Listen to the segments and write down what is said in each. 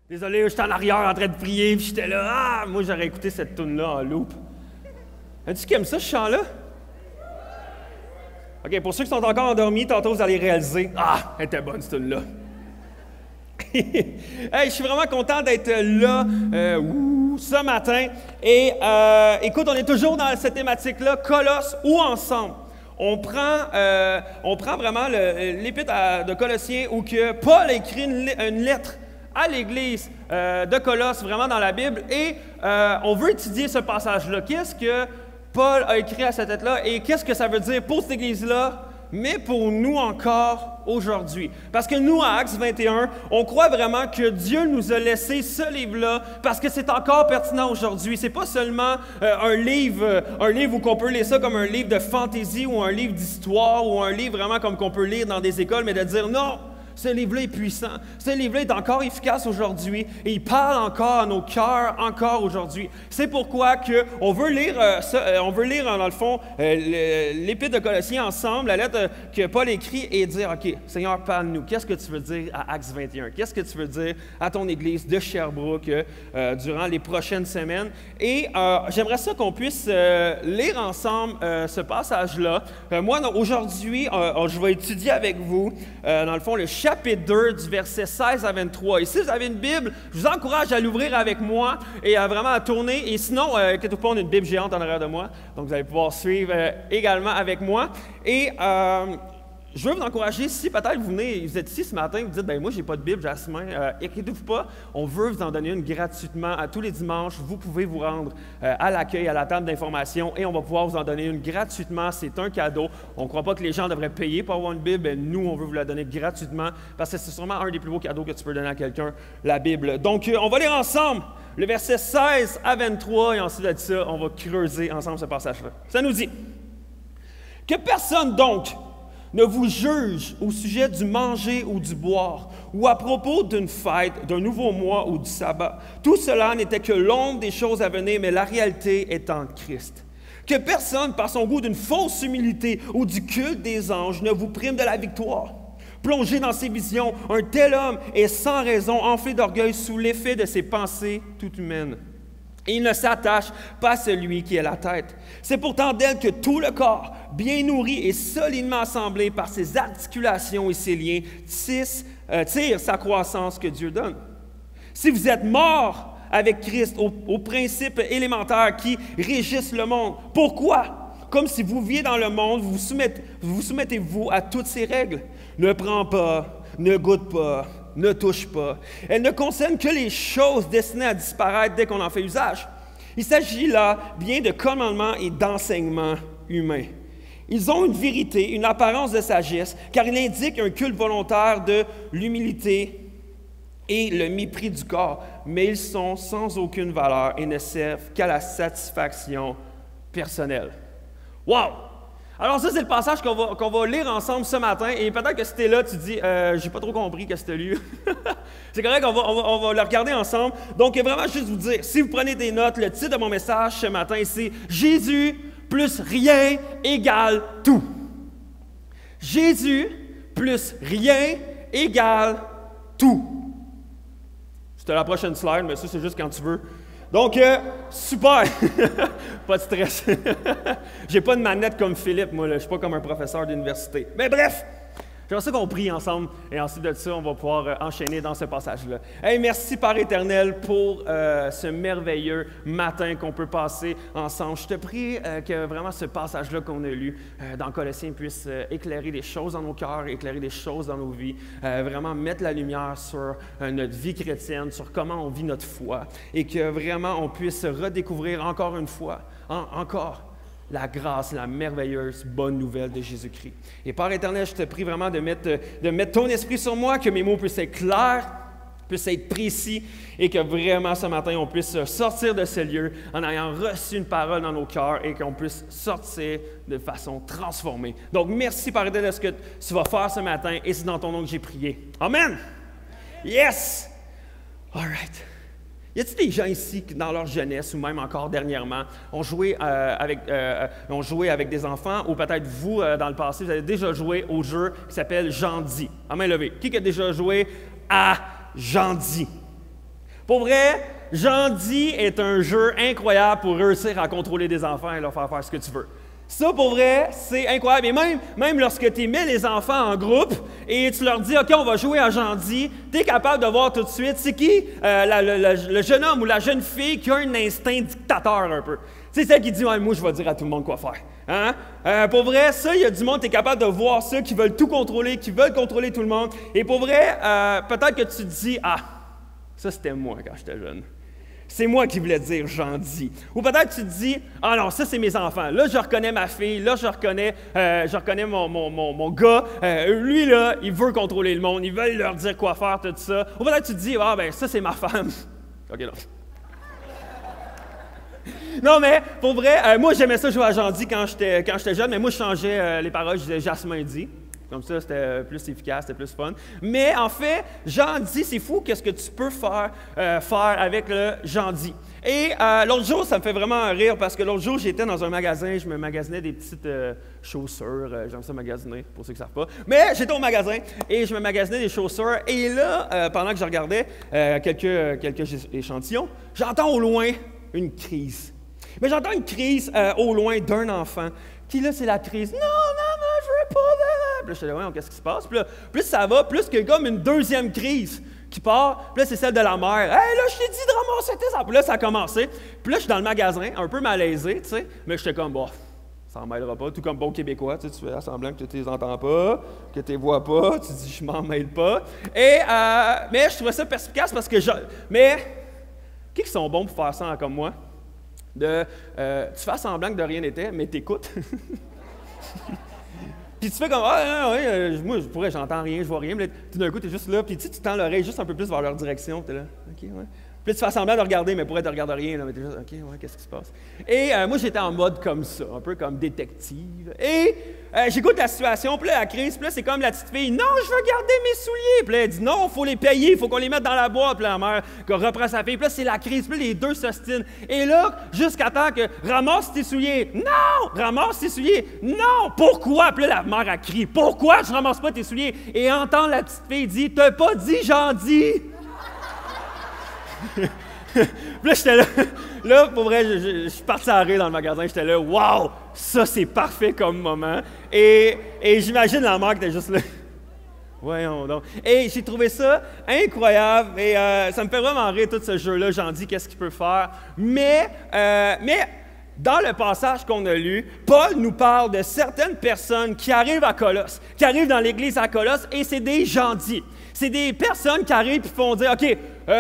Désolé, j'étais en arrière en train de prier, puis j'étais là, moi j'aurais écouté cette tune-là en loop. As-tu qui aime ça, ce chant-là? OK, pour ceux qui sont encore endormis, tantôt vous allez réaliser, elle était bonne cette tune-là. Hey, je suis vraiment content d'être là ce matin. Et écoute, on est toujours dans cette thématique-là, Colosses ou ensemble. On prend vraiment l'épître de Colossiens où que Paul écrit une lettre à l'Église de Colosse, vraiment dans la Bible, et on veut étudier ce passage-là. Qu'est-ce que Paul a écrit à cette lettre-là et qu'est-ce que ça veut dire pour cette Église-là, mais pour nous encore aujourd'hui. Parce que nous, à Actes 21, on croit vraiment que Dieu nous a laissé ce livre-là parce que c'est encore pertinent aujourd'hui. C'est pas seulement un livre où on peut lire ça comme un livre de fantaisie ou un livre d'histoire ou un livre vraiment comme qu'on peut lire dans des écoles, mais de dire non, ce livre-là est puissant. Ce livre-là est encore efficace aujourd'hui et il parle encore à nos cœurs encore aujourd'hui. C'est pourquoi on veut lire dans le fond l'épître de Colossiens ensemble, la lettre que Paul écrit et dire, OK, Seigneur, parle-nous. Qu'est-ce que tu veux dire à Actes 21? Qu'est-ce que tu veux dire à ton Église de Sherbrooke durant les prochaines semaines? Et j'aimerais ça qu'on puisse lire ensemble ce passage-là. Moi, aujourd'hui, je vais étudier avec vous, dans le fond, le chapitre 2 du verset 16 à 23. Et si vous avez une Bible, je vous encourage à l'ouvrir avec moi et vraiment à tourner. Et sinon, inquiétez-vous pas, on a une Bible géante en arrière de moi, donc vous allez pouvoir suivre également avec moi. Et je veux vous encourager, si peut-être vous êtes ici ce matin, vous dites, moi, j'ai pas de Bible, j'ai la main. Inquiétez-vous pas, on veut vous en donner une gratuitement à tous les dimanches. Vous pouvez vous rendre à l'accueil, à la table d'information, et on va pouvoir vous en donner une gratuitement. C'est un cadeau. On ne croit pas que les gens devraient payer pour avoir une Bible, mais nous, on veut vous la donner gratuitement, parce que c'est sûrement un des plus beaux cadeaux que tu peux donner à quelqu'un, la Bible. Donc, on va lire ensemble le verset 16 à 23, et ensuite de ça, on va creuser ensemble ce passage-là. Ça nous dit, « Que personne donc ne vous juge au sujet du manger ou du boire, ou à propos d'une fête, d'un nouveau mois ou du sabbat. Tout cela n'était que l'ombre des choses à venir, mais la réalité est en Christ. Que personne, par son goût d'une fausse humilité ou du culte des anges, ne vous prime de la victoire. Plongé dans ses visions, un tel homme est sans raison enflé d'orgueil sous l'effet de ses pensées toutes humaines. Et il ne s'attache pas à celui qui est la tête. C'est pourtant d'elle que tout le corps, bien nourri et solidement assemblé par ses articulations et ses liens, tire sa croissance que Dieu donne. Si vous êtes morts avec Christ aux principes élémentaires qui régissent le monde, pourquoi? Comme si vous viviez dans le monde, vous soumettez-vous à toutes ces règles. Ne prends pas, ne goûte pas, ne touche pas. Elles ne concernent que les choses destinées à disparaître dès qu'on en fait usage. Il s'agit là bien de commandements et d'enseignements humains. Ils ont une vérité, une apparence de sagesse, car ils indiquent un culte volontaire de l'humilité et le mépris du corps, mais ils sont sans aucune valeur et ne servent qu'à la satisfaction personnelle. Wow! Alors ça, c'est le passage qu'on va lire ensemble ce matin. Et peut-être que si tu es là, tu te dis, j'ai pas trop compris que c'était lu. C'est correct, on va le regarder ensemble. Donc, vraiment, juste vous dire, si vous prenez des notes, le titre de mon message ce matin, c'est « Jésus plus rien égale tout ». Jésus plus rien égale tout. C'était la prochaine slide, mais ça, c'est juste quand tu veux. Donc, super! Pas de stress. J'ai pas de manette comme Philippe, moi, là. Je suis pas comme un professeur d'université. Mais bref, j'aimerais ça qu'on prie ensemble, et ensuite de ça, on va pouvoir enchaîner dans ce passage-là. Hey, merci, Père éternel, pour ce merveilleux matin qu'on peut passer ensemble. Je te prie que vraiment ce passage-là qu'on a lu dans Colossiens puisse éclairer des choses dans nos cœurs, éclairer des choses dans nos vies, vraiment mettre la lumière sur notre vie chrétienne, sur comment on vit notre foi, et que vraiment on puisse redécouvrir encore une fois, encore, la grâce, la merveilleuse bonne nouvelle de Jésus-Christ. Et Père éternel, je te prie vraiment de mettre ton esprit sur moi, que mes mots puissent être clairs, puissent être précis, et que vraiment ce matin, on puisse sortir de ce lieu en ayant reçu une parole dans nos cœurs et qu'on puisse sortir de façon transformée. Donc, merci Père éternel de ce que tu vas faire ce matin, et c'est dans ton nom que j'ai prié. Amen! Yes! All right. Y a-t-il des gens ici qui, dans leur jeunesse, ou même encore dernièrement, ont joué avec des enfants, ou peut-être vous, dans le passé, vous avez déjà joué au jeu qui s'appelle Jean-Di? À main levée. Qui a déjà joué à Jean-Di? Pour vrai, Jandy est un jeu incroyable pour réussir à contrôler des enfants et leur faire ce que tu veux. Ça, pour vrai, c'est incroyable. Et même lorsque tu mets les enfants en groupe et tu leur dis « OK, on va jouer à Jandy », tu es capable de voir tout de suite c'est qui le jeune homme ou la jeune fille qui a un instinct dictateur un peu. C'est celle qui dit ouais, « Moi, je vais dire à tout le monde quoi faire. Hein? » Pour vrai, ça, il y a du monde, tu es capable de voir ça, qui veulent tout contrôler, qui veulent contrôler tout le monde. Et pour vrai, peut-être que tu te dis « Ah, ça, c'était moi quand j'étais jeune. » C'est moi qui voulais dire « Jandy ». Ou peut-être tu te dis « Ah non, ça c'est mes enfants. Là, je reconnais ma fille. Là, je reconnais mon gars. Lui, là, il veut contrôler le monde. Il veut leur dire quoi faire, tout ça. » Ou peut-être tu te dis « Ah ben ça c'est ma femme. » OK, non. Non, mais pour vrai, moi j'aimais ça jouer à Jandy quand j'étais jeune, mais moi je changeais les paroles, je disais « Jasmin dit ». Comme ça, c'était plus efficace, c'était plus fun. Mais en fait, Jandy, c'est fou qu'est-ce que tu peux faire avec le Jandy. Et l'autre jour, ça me fait vraiment rire parce que l'autre jour, j'étais dans un magasin, je me magasinais des petites chaussures. J'aime ça magasiner, pour ceux qui ne savent pas. Mais j'étais au magasin et je me magasinais des chaussures. Et là, pendant que je regardais quelques échantillons, j'entends au loin une crise. Mais j'entends une crise au loin d'un enfant. Qui là, c'est la crise. Non, maman, je veux pas. Puis là, je te dis, ouais, qu'est-ce qui se passe? Puis là, plus ça va, plus qu'il y a comme une deuxième crise qui part. Puis là, c'est celle de la mère. Hey, là, je t'ai dit de ramasser tes affaires. Puis là, ça a commencé. Puis là, je suis dans le magasin, un peu malaisé, tu sais. Mais j'étais comme, bon, ça n'en mêlera pas. Tout comme bon Québécois, tu fais semblant que tu ne les entends pas, que tu ne les vois pas. Tu dis, je m'en mêle pas. Et, mais je trouvais ça perspicace parce que mais, qui sont bons pour faire ça comme moi? Tu fais semblant que de rien n'était, mais t'écoutes. Puis tu fais comme, moi, j'entends rien, je vois rien, mais là, tout d'un coup, t'es juste là, puis tu tends l'oreille juste un peu plus vers leur direction, t'es là, OK, ouais. Puis là, tu fais semblant de regarder, mais pour être, tu ne regardes rien, là, mais t'es juste, OK, ouais, qu'est-ce qui se passe? Et moi, j'étais en mode comme ça, un peu comme détective. Et j'écoute la situation, puis là, la crise, puis là, c'est comme la petite fille, non, je veux garder mes souliers. Puis là, elle dit, non, il faut les payer, il faut qu'on les mette dans la boîte. Puis là, la mère reprend sa fille, puis là, c'est la crise, puis là, les deux s'ostinent. Et là, jusqu'à temps que, ramasse tes souliers. Non! Ramasse tes souliers. Non! Pourquoi? Puis là, la mère a crié, pourquoi je ramasse pas tes souliers? Et entend la petite fille dit, t'as pas dit Jandy? Puis là, j'étais là, pour vrai, je suis parti à rire dans le magasin, j'étais là, wow, ça c'est parfait comme moment. Et j'imagine la mère qui était juste là. Voyons donc. Et j'ai trouvé ça incroyable et ça me fait vraiment rire tout ce jeu-là, Jandy, qu'est-ce qu'il peut faire. Mais dans le passage qu'on a lu, Paul nous parle de certaines personnes qui arrivent à Colosse, qui arrivent dans l'église à Colosse, et c'est des Jandy. C'est des personnes qui arrivent et font dire, OK,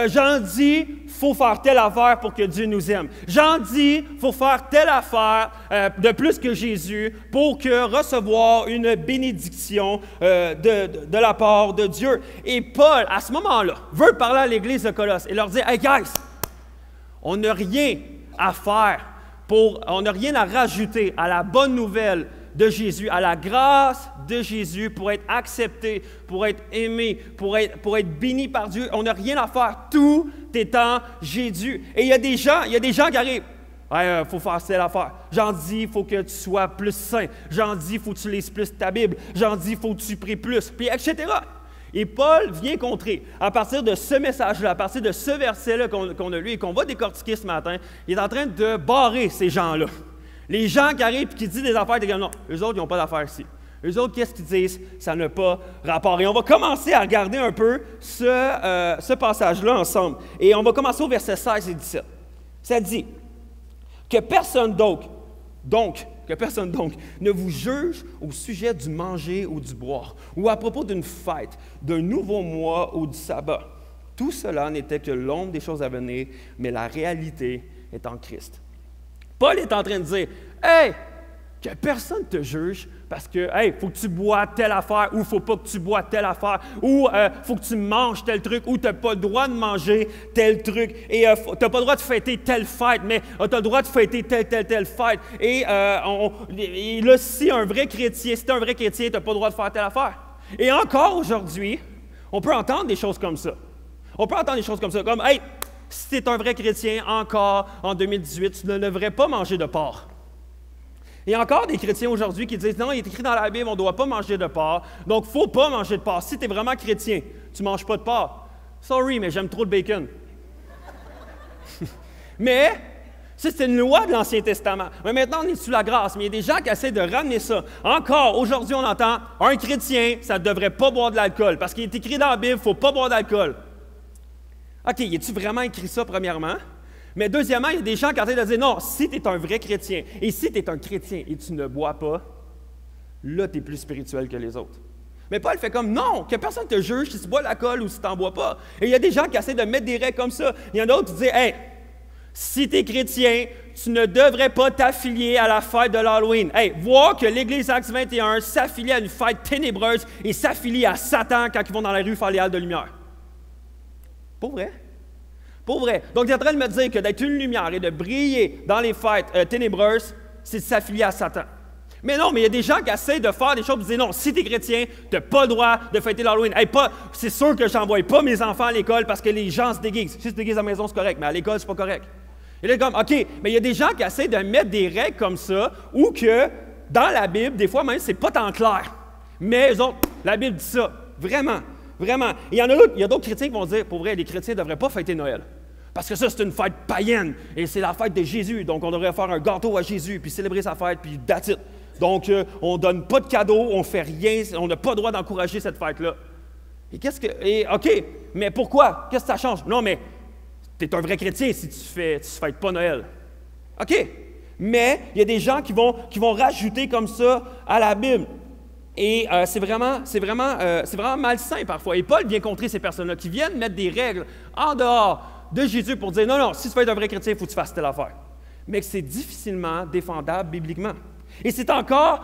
Jandy, il faut faire telle affaire pour que Dieu nous aime. Jandy, il faut faire telle affaire de plus que Jésus pour recevoir une bénédiction de la part de Dieu. Et Paul, à ce moment-là, veut parler à l'église de Colosse et leur dire, hey guys, on n'a rien à faire on n'a rien à rajouter à la bonne nouvelle de Jésus, à la grâce de Jésus pour être accepté, pour être aimé, pour être béni par Dieu. On n'a rien à faire, tout est en Jésus. Et il y a des gens qui arrivent. Il faut faire telle affaire. Jandy, il faut que tu sois plus saint. Jandy, il faut que tu lises plus ta Bible. Jandy, il faut que tu pries plus, puis etc. Et Paul vient contrer, à partir de ce message-là, à partir de ce verset-là qu'on a lu et qu'on va décortiquer ce matin, il est en train de barrer ces gens-là. Les gens qui arrivent et qui disent des affaires, ils disent non, eux autres, ils n'ont pas d'affaires ici. Eux autres, qu'est-ce qu'ils disent? Ça n'a pas rapport. Et on va commencer à regarder un peu ce passage-là ensemble. Et on va commencer au verset 16 et 17. Ça dit que personne ne vous juge au sujet du manger ou du boire, ou à propos d'une fête, d'un nouveau mois ou du sabbat. Tout cela n'était que l'ombre des choses à venir, mais la réalité est en Christ. Paul est en train de dire, hey, que personne ne te juge parce que, hey, il faut que tu bois telle affaire, ou il ne faut pas que tu bois telle affaire, ou il faut que tu manges tel truc, ou tu n'as pas le droit de manger tel truc, et tu n'as pas le droit de fêter telle fête, mais tu as le droit de fêter telle fête. Et là, si tu es un vrai chrétien, tu n'as pas le droit de faire telle affaire. Et encore aujourd'hui, on peut entendre des choses comme ça. Comme, hey, si tu es un vrai chrétien, encore en 2018, tu ne devrais pas manger de porc. Il y a encore des chrétiens aujourd'hui qui disent « Non, il est écrit dans la Bible, on ne doit pas manger de porc, donc il ne faut pas manger de porc. Si tu es vraiment chrétien, tu ne manges pas de porc. Sorry, mais j'aime trop le bacon. » Mais ça, c'est une loi de l'Ancien Testament. Mais maintenant, on est sous la grâce. Mais il y a des gens qui essaient de ramener ça. Encore, aujourd'hui, on entend un chrétien, ça ne devrait pas boire de l'alcool. Parce qu'il est écrit dans la Bible, il ne faut pas boire d'alcool. OK, y a-tu vraiment écrit ça, premièrement? Mais deuxièmement, il y a des gens qui essaient de dire non, si tu es un vrai chrétien, et si tu es un chrétien et tu ne bois pas, là, tu es plus spirituel que les autres. Mais Paul fait comme non, que personne ne te juge si tu bois de l'alcool ou si tu n'en bois pas. Et il y a des gens qui essaient de mettre des règles comme ça. Il y en a d'autres qui disent hey, si tu es chrétien, tu ne devrais pas t'affilier à la fête de l'Halloween. Hey, voir que l'Église Actes 21 s'affilie à une fête ténébreuse et s'affilie à Satan quand ils vont dans la rue faire les halles de lumière. Pour vrai? Pour vrai. Donc, il est en train de me dire que d'être une lumière et de briller dans les fêtes ténébreuses, c'est de s'affilier à Satan. Mais non, mais il y a des gens qui essaient de faire des choses et disent non, si tu es chrétien, tu n'as pas le droit de fêter l'Halloween. Hey, c'est sûr que je n'envoie pas mes enfants à l'école parce que les gens se déguisent. Si tu te déguises à la maison, c'est correct, mais à l'école, c'est pas correct. Et là, comme, OK, mais il y a des gens qui essaient de mettre des règles comme ça ou que dans la Bible, des fois même, c'est pas tant clair. Mais eux autres, la Bible dit ça. Vraiment, vraiment. Et il y a d'autres chrétiens qui vont dire, pour vrai, les chrétiens ne devraient pas fêter Noël. Parce que ça, c'est une fête païenne et c'est la fête de Jésus. Donc, on devrait faire un gâteau à Jésus puis célébrer sa fête puis that's it. Donc, on ne donne pas de cadeaux, on ne fait rien, on n'a pas le droit d'encourager cette fête-là. Et OK, mais pourquoi? Qu'est-ce que ça change? Non, mais tu es un vrai chrétien si tu ne fêtes pas Noël. OK, mais il y a des gens qui vont rajouter comme ça à la Bible. Et c'est vraiment malsain parfois. Et Paul vient contrer ces personnes-là qui viennent mettre des règles en dehors de Jésus pour dire non, si tu veux être un vrai chrétien, il faut que tu fasses telle affaire. Mais que c'est difficilement défendable bibliquement. Et c'est encore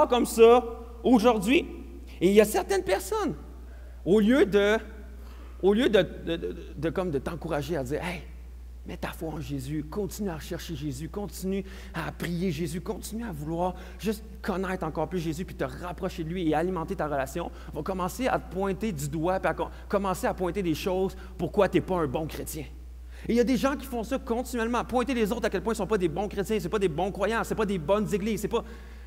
comme ça aujourd'hui. Et il y a certaines personnes, au lieu de t'encourager à dire hey, mets ta foi en Jésus, continue à rechercher Jésus, continue à prier Jésus, continue à vouloir juste connaître encore plus Jésus, puis te rapprocher de lui et alimenter ta relation, va commencer à te pointer du doigt, puis à commencer à pointer des choses pourquoi tu n'es pas un bon chrétien. Et il y a des gens qui font ça continuellement, pointer les autres à quel point ils ne sont pas des bons chrétiens, ce n'est pas des bons croyants, ce n'est pas des bonnes églises, c'est pas...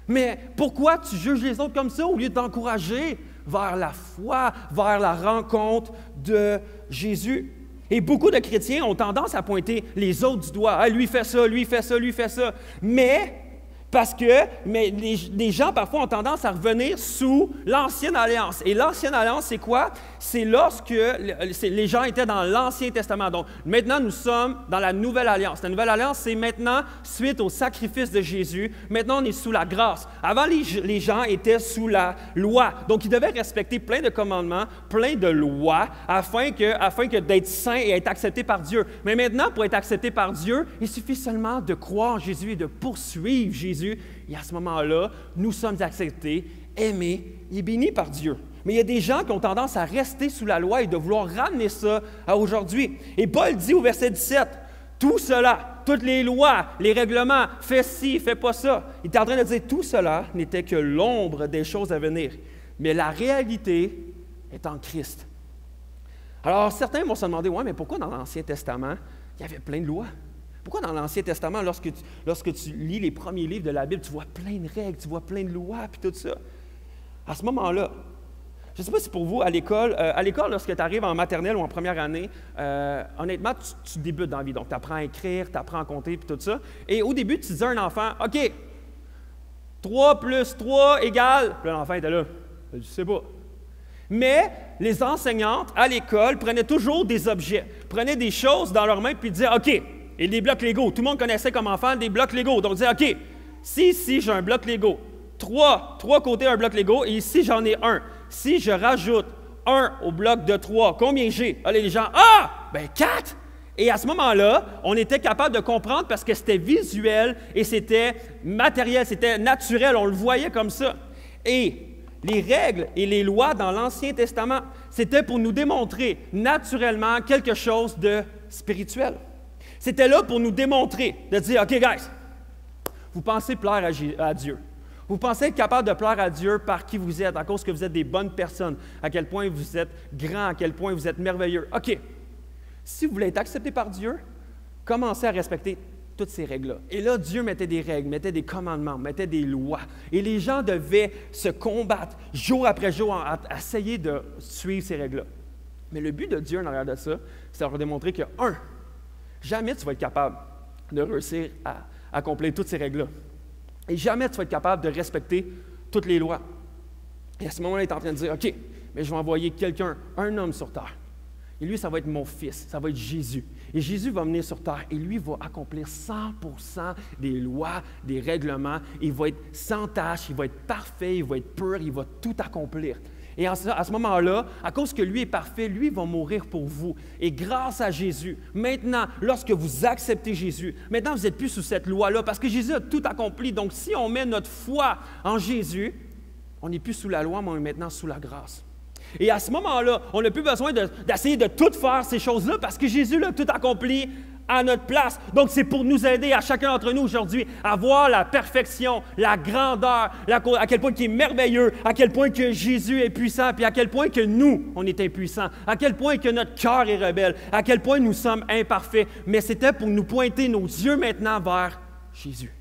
Mais pourquoi tu juges les autres comme ça au lieu de t'encourager vers la foi, vers la rencontre de Jésus? Et beaucoup de chrétiens ont tendance à pointer les autres du doigt. Ah, lui fait ça, lui fait ça, lui fait ça. Mais les gens parfois ont tendance à revenir sous l'Ancienne Alliance. Et l'Ancienne Alliance, c'est quoi? C'est lorsque les gens étaient dans l'Ancien Testament. Donc, maintenant, nous sommes dans la Nouvelle Alliance. La Nouvelle Alliance, c'est maintenant, suite au sacrifice de Jésus, maintenant, on est sous la grâce. Avant, les gens étaient sous la loi. Donc, ils devaient respecter plein de commandements, plein de lois, afin que d'être saints et être acceptés par Dieu. Mais maintenant, pour être accepté par Dieu, il suffit seulement de croire en Jésus et de poursuivre Jésus. Et à ce moment-là, nous sommes acceptés, aimés et bénis par Dieu. Mais il y a des gens qui ont tendance à rester sous la loi et de vouloir ramener ça à aujourd'hui. Et Paul dit au verset 17, tout cela, toutes les lois, les règlements, fais ci, fais pas ça. Il est en train de dire tout cela n'était que l'ombre des choses à venir. Mais la réalité est en Christ. Alors certains vont se demander, ouais, mais pourquoi dans l'Ancien Testament, il y avait plein de lois? Pourquoi dans l'Ancien Testament, lorsque tu lis les premiers livres de la Bible, tu vois plein de règles, tu vois plein de lois, puis tout ça? À ce moment-là, je ne sais pas si pour vous, à l'école, lorsque tu arrives en maternelle ou en première année, honnêtement, tu débutes dans la vie. Donc, tu apprends à écrire, tu apprends à compter, puis tout ça. Et au début, tu disais à un enfant, OK, 3 plus 3 égale... Puis l'enfant était là, je ne sais pas. Mais les enseignantes, à l'école, prenaient toujours des objets, prenaient des choses dans leurs mains, puis disaient, OK, et des blocs Lego. Tout le monde connaissait comme enfant des blocs Lego. Donc, on disait, OK, si ici, j'ai un bloc Lego, trois côtés un bloc Lego, et ici, j'en ai un. Si je rajoute 1 au bloc de 3, combien j'ai? Allez, les gens, ben 4! Et à ce moment-là, on était capable de comprendre parce que c'était visuel et c'était matériel, c'était naturel, on le voyait comme ça. Et les règles et les lois dans l'Ancien Testament, c'était pour nous démontrer naturellement quelque chose de spirituel. C'était là pour nous démontrer, de dire, OK, guys, vous pensez plaire à Dieu. Vous pensez être capable de plaire à Dieu par qui vous êtes, à cause que vous êtes des bonnes personnes, à quel point vous êtes grands, à quel point vous êtes merveilleux. OK, si vous voulez être accepté par Dieu, commencez à respecter toutes ces règles-là. Et là, Dieu mettait des règles, mettait des commandements, mettait des lois. Et les gens devaient se combattre jour après jour à essayer de suivre ces règles-là. Mais le but de Dieu en arrière de ça, c'est de leur démontrer que, jamais tu vas être capable de réussir à accomplir toutes ces règles-là. Et jamais tu vas être capable de respecter toutes les lois. Et à ce moment-là, il est en train de dire, OK, mais je vais envoyer quelqu'un, un homme sur terre. Et lui, ça va être mon fils, ça va être Jésus. Et Jésus va venir sur terre et lui va accomplir 100% des lois, des règlements. Il va être sans tâche, il va être parfait, il va être pur, il va tout accomplir. Et à ce moment-là, à cause que lui est parfait, lui va mourir pour vous. Et grâce à Jésus, maintenant, lorsque vous acceptez Jésus, maintenant vous n'êtes plus sous cette loi-là parce que Jésus a tout accompli. Donc si on met notre foi en Jésus, on n'est plus sous la loi, mais on est maintenant sous la grâce. Et à ce moment-là, on n'a plus besoin d'essayer de tout faire ces choses-là parce que Jésus l'a tout accompli à notre place. Donc, c'est pour nous aider à chacun d'entre nous aujourd'hui à voir la perfection, la grandeur, à quel point il est merveilleux, à quel point que Jésus est puissant, puis à quel point que nous, on est impuissants, à quel point que notre cœur est rebelle, à quel point nous sommes imparfaits. Mais c'était pour nous pointer nos yeux maintenant vers Jésus.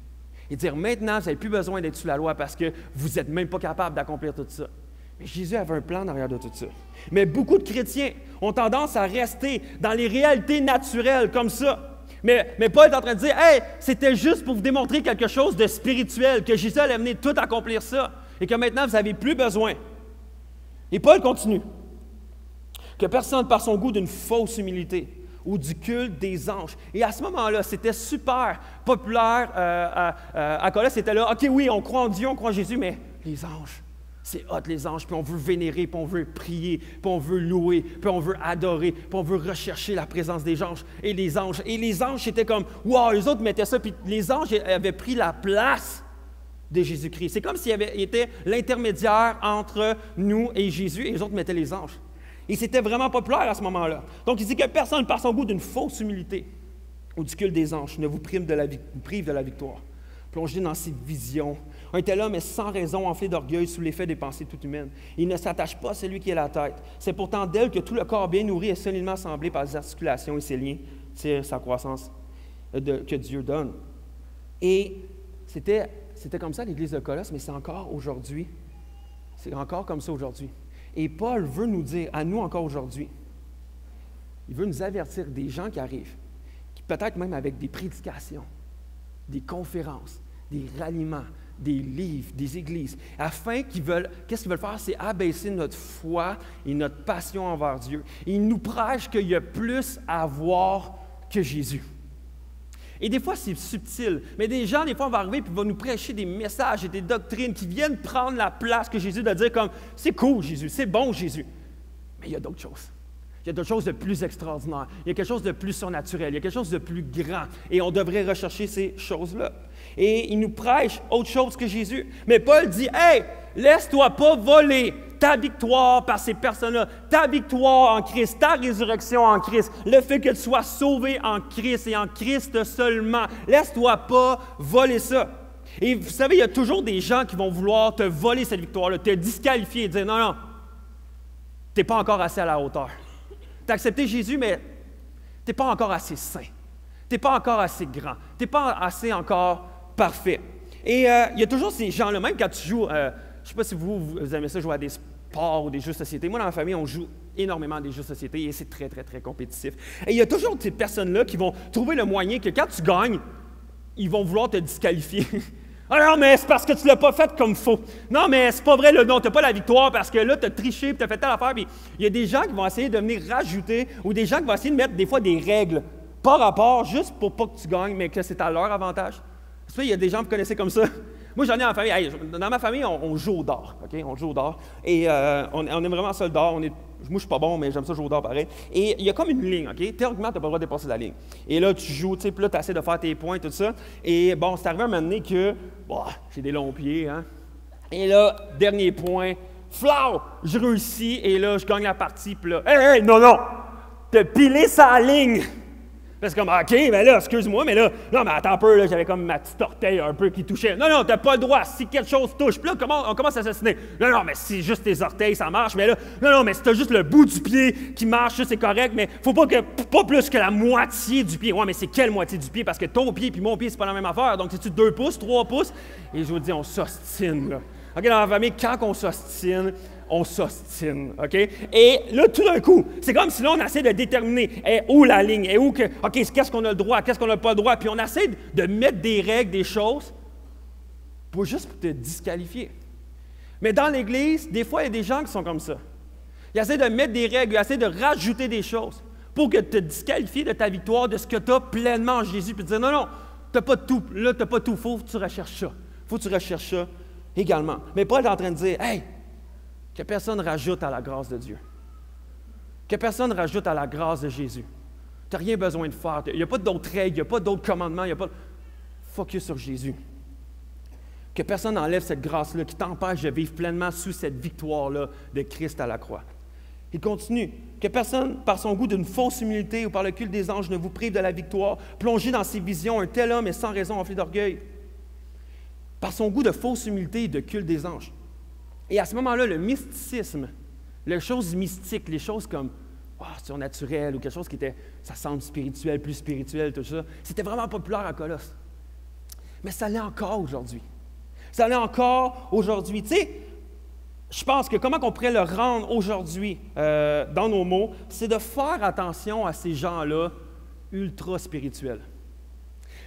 Et dire, maintenant, vous n'avez plus besoin d'être sous la loi parce que vous n'êtes même pas capable d'accomplir tout ça. Mais Jésus avait un plan derrière de tout ça. Mais beaucoup de chrétiens ont tendance à rester dans les réalités naturelles comme ça. Mais Paul est en train de dire, « Hey, c'était juste pour vous démontrer quelque chose de spirituel, que Jésus allait venir tout accomplir ça, et que maintenant, vous n'avez plus besoin. » Et Paul continue. « Que personne par son goût d'une fausse humilité ou du culte des anges. » Et à ce moment-là, c'était super populaire à Colosse. C'était là, « OK, oui, on croit en Dieu, on croit en Jésus, mais les anges. » C'est hot, les anges, puis on veut vénérer, puis on veut prier, puis on veut louer, puis on veut adorer, puis on veut rechercher la présence des anges. Et les anges, c'était comme, wow, les autres mettaient ça, puis les anges avaient pris la place de Jésus-Christ. C'est comme s'ils étaient l'intermédiaire entre nous et Jésus, et les autres mettaient les anges. Et c'était vraiment populaire à ce moment-là. Donc, il dit que personne, par son goût d'une fausse humilité ou du culte des anges, ne vous prive de la victoire. Plongé dans ses visions. Un tel homme est sans raison enflé d'orgueil sous l'effet des pensées toutes humaines. Il ne s'attache pas à celui qui est la tête. C'est pourtant d'elle que tout le corps bien nourri est solidement assemblé par les articulations et ses liens tire sa croissance que Dieu donne. Et c'était comme ça à l'Église de Colosse, mais c'est encore aujourd'hui. C'est encore comme ça aujourd'hui. Et Paul veut nous dire, à nous encore aujourd'hui, il veut nous avertir des gens qui arrivent, qui peut-être même avec des prédications, des conférences, des ralliements, des livres, des églises, afin qu'est-ce qu'ils veulent faire? C'est abaisser notre foi et notre passion envers Dieu. Et ils nous prêchent qu'il y a plus à voir que Jésus. Et des fois, c'est subtil, mais des gens, des fois, vont arriver et vont nous prêcher des messages et des doctrines qui viennent prendre la place que Jésus, de dire comme, c'est cool Jésus, c'est bon Jésus. Mais il y a d'autres choses. Il y a quelque chose de plus extraordinaire. Il y a quelque chose de plus surnaturel. Il y a quelque chose de plus grand. Et on devrait rechercher ces choses-là. Et il nous prêche autre chose que Jésus. Mais Paul dit, « Hey, laisse-toi pas voler ta victoire par ces personnes-là, ta victoire en Christ, ta résurrection en Christ, le fait que tu sois sauvé en Christ et en Christ seulement. Laisse-toi pas voler ça. » Et vous savez, il y a toujours des gens qui vont vouloir te voler cette victoire-là, te disqualifier et dire, « Non, non, tu n'es pas encore assez à la hauteur. » Tu as accepté Jésus, mais tu n'es pas encore assez saint. Tu n'es pas encore assez grand. Tu n'es pas assez encore parfait. Et il y a toujours ces gens-là, même quand tu joues, je ne sais pas si vous aimez ça, jouer à des sports ou des jeux de société. Moi, dans ma famille, on joue énormément à des jeux de société et c'est très, très, très compétitif. Et il y a toujours ces personnes-là qui vont trouver le moyen que quand tu gagnes, ils vont vouloir te disqualifier. Ah non, mais c'est parce que tu ne l'as pas fait comme il faut. Non, mais c'est pas vrai, là, non, tu n'as pas la victoire parce que là, tu as triché et tu as fait telle affaire. Puis il y a des gens qui vont essayer de venir rajouter ou des gens qui vont essayer de mettre des fois des règles par rapport juste pour pas que tu gagnes, mais que c'est à leur avantage. Il y a des gens que vous connaissez comme ça. Moi, j'en ai en famille. Hey, dans ma famille, on joue au dard. OK? On joue au dard. Et on aime vraiment ça le dard. Moi, je ne suis pas bon, mais j'aime ça jouer au dard pareil. Et il y a comme une ligne. OK? Théoriquement, tu n'as pas le droit de dépasser la ligne. Et là, tu joues, puis là, tu essaies de faire tes points, tout ça. Et bon, c'est arrivé à un moment donné que j'ai des longs pieds. Hein? Et là, dernier point, flau! Je réussis et là, je gagne la partie. Puis là, hey, non, t'as pilé sa ligne! Là, c'est comme, OK, mais là, excuse-moi, mais là, non, mais attends un peu, là, j'avais comme ma petite orteil un peu qui touchait. Non, t'as pas le droit, si quelque chose touche. Puis là, on commence à s'assassiner. Non, mais si juste tes orteils, ça marche, mais là, non, mais si t'as juste le bout du pied qui marche, ça, c'est correct, mais faut pas plus que la moitié du pied. Ouais, mais c'est quelle moitié du pied? Parce que ton pied puis mon pied, c'est pas la même affaire. Donc, c'est-tu 2 pouces, 3 pouces? Et je vous dis, on s'ostine, là. OK, dans la famille, quand on s'ostine, on s'ostine, OK? Et là, tout d'un coup, c'est comme si là, on essaie de déterminer où la ligne, et où que, OK, qu'est-ce qu'on a le droit, qu'est-ce qu'on n'a pas le droit, puis on essaie de mettre des règles, des choses, pour juste te disqualifier. Mais dans l'Église, des fois, il y a des gens qui sont comme ça. Ils essaient de mettre des règles, ils essaient de rajouter des choses pour que te disqualifier de ta victoire, de ce que tu as pleinement en Jésus, puis te dire, non, tu n'as pas tout, là, tu n'as pas tout, il faut que tu recherches ça. Il faut que tu recherches ça également. Mais Paul est en train de dire, hey, que personne rajoute à la grâce de Dieu. Que personne rajoute à la grâce de Jésus. Tu n'as rien besoin de faire. Il n'y a pas d'autres règles, il n'y a pas d'autres commandements, il n'y a pas... Focus sur Jésus. Que personne n'enlève cette grâce-là qui t'empêche de vivre pleinement sous cette victoire-là de Christ à la croix. Il continue. Que personne, par son goût d'une fausse humilité ou par le culte des anges, ne vous prive de la victoire. Plongé dans ses visions, un tel homme est sans raison enflé d'orgueil. Par son goût de fausse humilité et de culte des anges. Et à ce moment-là, le mysticisme, les choses mystiques, les choses comme surnaturel ou quelque chose qui était, ça semble spirituel, plus spirituel, tout ça, c'était vraiment populaire à Colosse. Mais ça l'est encore aujourd'hui. Ça l'est encore aujourd'hui. Tu sais, je pense que comment on pourrait le rendre aujourd'hui dans nos mots, c'est de faire attention à ces gens-là ultra spirituels.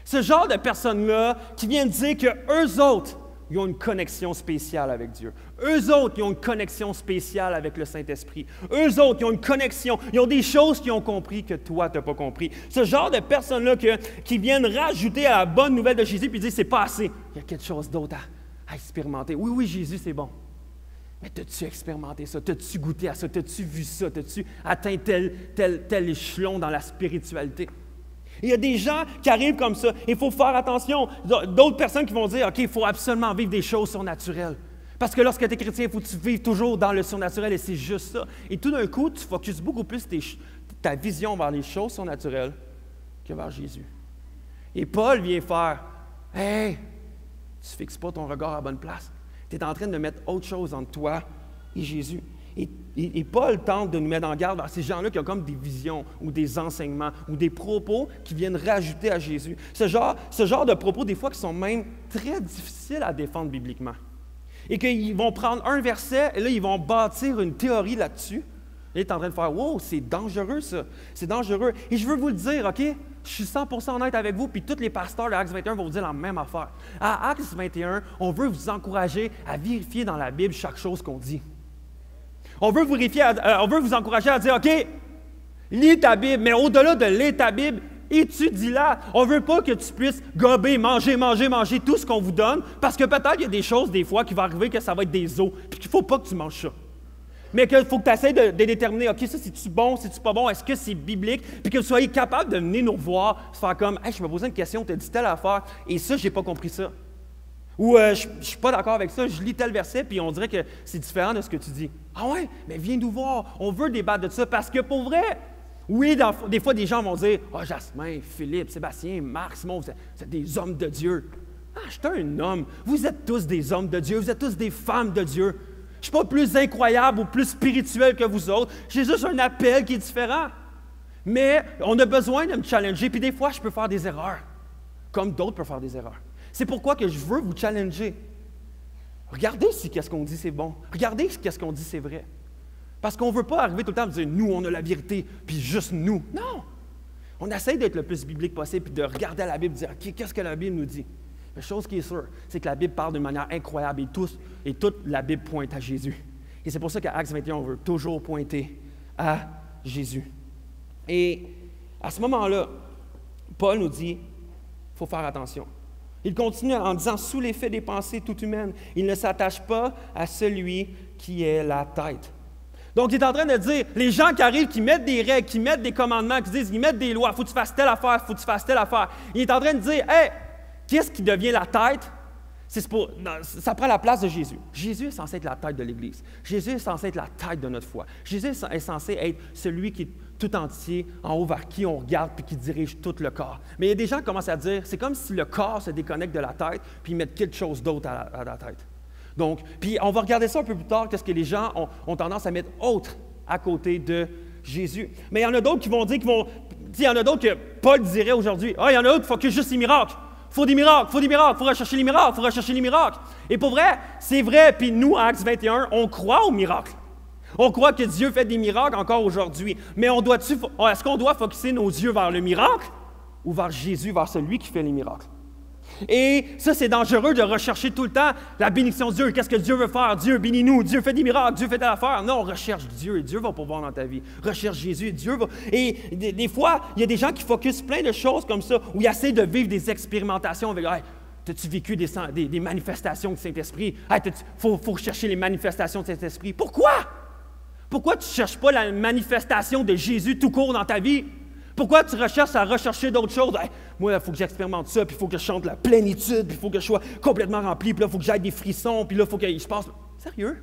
Ce genre de personnes-là qui viennent dire qu'eux autres, ils ont une connexion spéciale avec Dieu. Eux autres, ils ont une connexion spéciale avec le Saint-Esprit. Eux autres, ils ont une connexion, ils ont des choses qu'ils ont compris que toi, tu n'as pas compris. Ce genre de personnes-là qui viennent rajouter à la bonne nouvelle de Jésus puis dire, c'est pas assez. Il y a quelque chose d'autre à expérimenter. Oui, Jésus, c'est bon. Mais t'as-tu expérimenté ça? T'as-tu goûté à ça? T'as-tu vu ça? T'as-tu atteint tel échelon dans la spiritualité? Il y a des gens qui arrivent comme ça. Il faut faire attention. D'autres personnes qui vont dire, OK, il faut absolument vivre des choses surnaturelles. Parce que lorsque tu es chrétien, il faut que tu vives toujours dans le surnaturel et c'est juste ça. Et tout d'un coup, tu focuses beaucoup plus ta vision vers les choses surnaturelles que vers Jésus. Et Paul vient faire, hey, tu ne fixes pas ton regard à la bonne place. Tu es en train de mettre autre chose entre toi et Jésus. Et Paul tente de nous mettre en garde vers ces gens-là qui ont comme des visions ou des enseignements ou des propos qui viennent rajouter à Jésus. Ce genre de propos, des fois, qui sont même très difficiles à défendre bibliquement. Et qu'ils vont prendre un verset et là, ils vont bâtir une théorie là-dessus. Et il est en train de faire « Wow, c'est dangereux ça, c'est dangereux. » Et je veux vous le dire, OK? Je suis 100% honnête avec vous, puis tous les pasteurs de Acts 21 vont vous dire la même affaire. À Acts 21, on veut vous encourager à vérifier dans la Bible chaque chose qu'on dit. On veut vous encourager à dire, OK, lis ta Bible, mais au-delà de lire ta Bible, étudie-la. On ne veut pas que tu puisses gober, manger tout ce qu'on vous donne, parce que peut-être il y a des choses, des fois, qui vont arriver que ça va être des os, puis qu'il ne faut pas que tu manges ça. Mais qu'il faut que tu essaies de déterminer, OK, ça, c'est-tu bon, c'est-tu pas bon, est-ce que c'est biblique, puis que vous soyez capable de venir nous revoir, se faire comme, hey, je me posais une question, tu as dit telle affaire, et ça, je n'ai pas compris ça. Ou je ne suis pas d'accord avec ça, je lis tel verset, puis on dirait que c'est différent de ce que tu dis. Ah ouais, mais viens nous voir, on veut débattre de ça, parce que pour vrai, oui, des fois, des gens vont dire, ah, Jasmin, Philippe, Sébastien, Marc, Simon, vous êtes des hommes de Dieu. Ah, je suis un homme, vous êtes tous des hommes de Dieu, vous êtes tous des femmes de Dieu. Je ne suis pas plus incroyable ou plus spirituel que vous autres, j'ai juste un appel qui est différent. Mais on a besoin de me challenger, puis des fois, je peux faire des erreurs, comme d'autres peuvent faire des erreurs. C'est pourquoi que je veux vous challenger. Regardez si qu'est-ce qu'on dit c'est bon. Regardez si qu'est-ce qu'on dit c'est vrai. Parce qu'on ne veut pas arriver tout le temps à dire « nous, on a la vérité, puis juste nous ». Non! On essaie d'être le plus biblique possible, puis de regarder à la Bible et de dire « OK, qu'est-ce que la Bible nous dit? » La chose qui est sûre, c'est que la Bible parle d'une manière incroyable et toute la Bible pointe à Jésus. Et c'est pour ça qu'à Acts 21, on veut toujours pointer à Jésus. Et à ce moment-là, Paul nous dit « il faut faire attention ». Il continue en disant « sous l'effet des pensées toutes humaines, il ne s'attache pas à celui qui est la tête. » Donc, il est en train de dire, les gens qui arrivent, qui mettent des règles, qui mettent des commandements, qui disent, ils mettent des lois, il faut que tu fasses telle affaire, il faut que tu fasses telle affaire. Il est en train de dire, hey, qu'est-ce qui devient la tête? Ça prend la place de Jésus. Jésus est censé être la tête de l'Église. Jésus est censé être la tête de notre foi. Jésus est censé être celui qui est tout entier, en haut vers qui on regarde puis qui dirige tout le corps. Mais il y a des gens qui commencent à dire, c'est comme si le corps se déconnecte de la tête puis ils mettent quelque chose d'autre à la tête. Donc, puis on va regarder ça un peu plus tard, qu'est-ce que les gens ont tendance à mettre autre à côté de Jésus. Mais il y en a d'autres qui vont dire, il y en a d'autres que Paul dirait aujourd'hui, il y en a d'autres qui focusent juste les miracles. Il faut des miracles, il faut des miracles, il faut rechercher les miracles, il faut rechercher les miracles. Et pour vrai, c'est vrai, puis nous, à Actes 21, on croit aux miracles. On croit que Dieu fait des miracles encore aujourd'hui. Mais est-ce qu'on doit focusser nos yeux vers le miracle ou vers Jésus, vers celui qui fait les miracles? Et ça, c'est dangereux de rechercher tout le temps la bénédiction de Dieu. Qu'est-ce que Dieu veut faire? Dieu bénit-nous, Dieu fait des miracles, Dieu fait telle affaire. Non, recherche Dieu et Dieu va pouvoir dans ta vie. Recherche Jésus et Dieu va... Et des fois, il y a des gens qui focusent plein de choses comme ça, où ils essaient de vivre des expérimentations avec hey, as-tu vécu des manifestations du Saint-Esprit? Hey, faut chercher les manifestations du Saint-Esprit. Pourquoi? Pourquoi tu ne cherches pas la manifestation de Jésus tout court dans ta vie? Pourquoi tu recherches à rechercher d'autres choses? Hey, moi, il faut que j'expérimente ça, puis il faut que je chante la plénitude, puis il faut que je sois complètement rempli, puis là, il faut que j'aille des frissons, puis là, il faut qu'il se passe... Sérieux?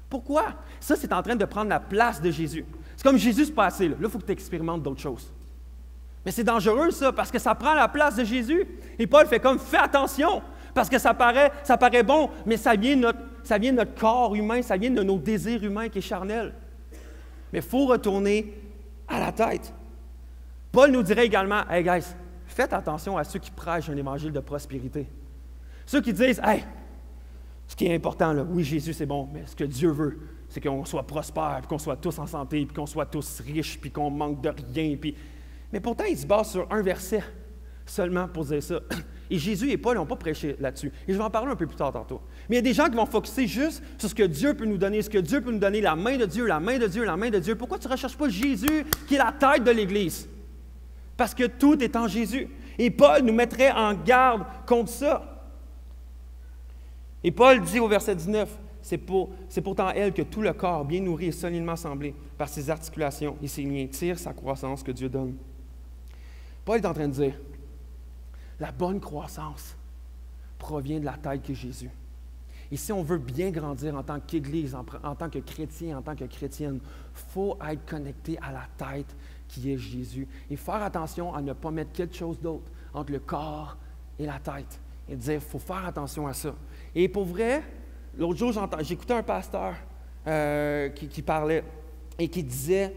Pourquoi? Ça, c'est en train de prendre la place de Jésus. C'est comme Jésus se passait, là. Là, il faut que tu expérimentes d'autres choses. Mais c'est dangereux, ça, parce que ça prend la place de Jésus. Et Paul fait comme, fais attention, parce que ça paraît bon, mais ça vient de notre corps humain, ça vient de nos désirs humains qui est charnel. Mais il faut retourner à la tête. Paul nous dirait également, « Hey guys, faites attention à ceux qui prêchent un évangile de prospérité. » Ceux qui disent, « Hey, ce qui est important, là, oui, Jésus, c'est bon, mais ce que Dieu veut, c'est qu'on soit prospère, puis qu'on soit tous en santé, puis qu'on soit tous riches, puis qu'on manque de rien. » Mais pourtant, ils se basent sur un verset seulement pour dire ça. Et Jésus et Paul n'ont pas prêché là-dessus. Et je vais en parler un peu plus tard tantôt. Mais il y a des gens qui vont focuser juste sur ce que Dieu peut nous donner, la main de Dieu, la main de Dieu, la main de Dieu. Pourquoi tu ne recherches pas Jésus, qui est la tête de l'Église? Parce que tout est en Jésus. Et Paul nous mettrait en garde contre ça. Et Paul dit au verset 19, c'est pourtant elle que tout le corps, bien nourri et solidement assemblé par ses articulations et ses liens, tire sa croissance que Dieu donne. Paul est en train de dire, la bonne croissance provient de la tête qui est Jésus. Et si on veut bien grandir en tant qu'Église, en tant que chrétien, en tant que chrétienne, il faut être connecté à la tête qui est Jésus. Et faire attention à ne pas mettre quelque chose d'autre entre le corps et la tête. Et dire, il faut faire attention à ça. Et pour vrai, l'autre jour, j'écoutais un pasteur qui parlait et qui disait,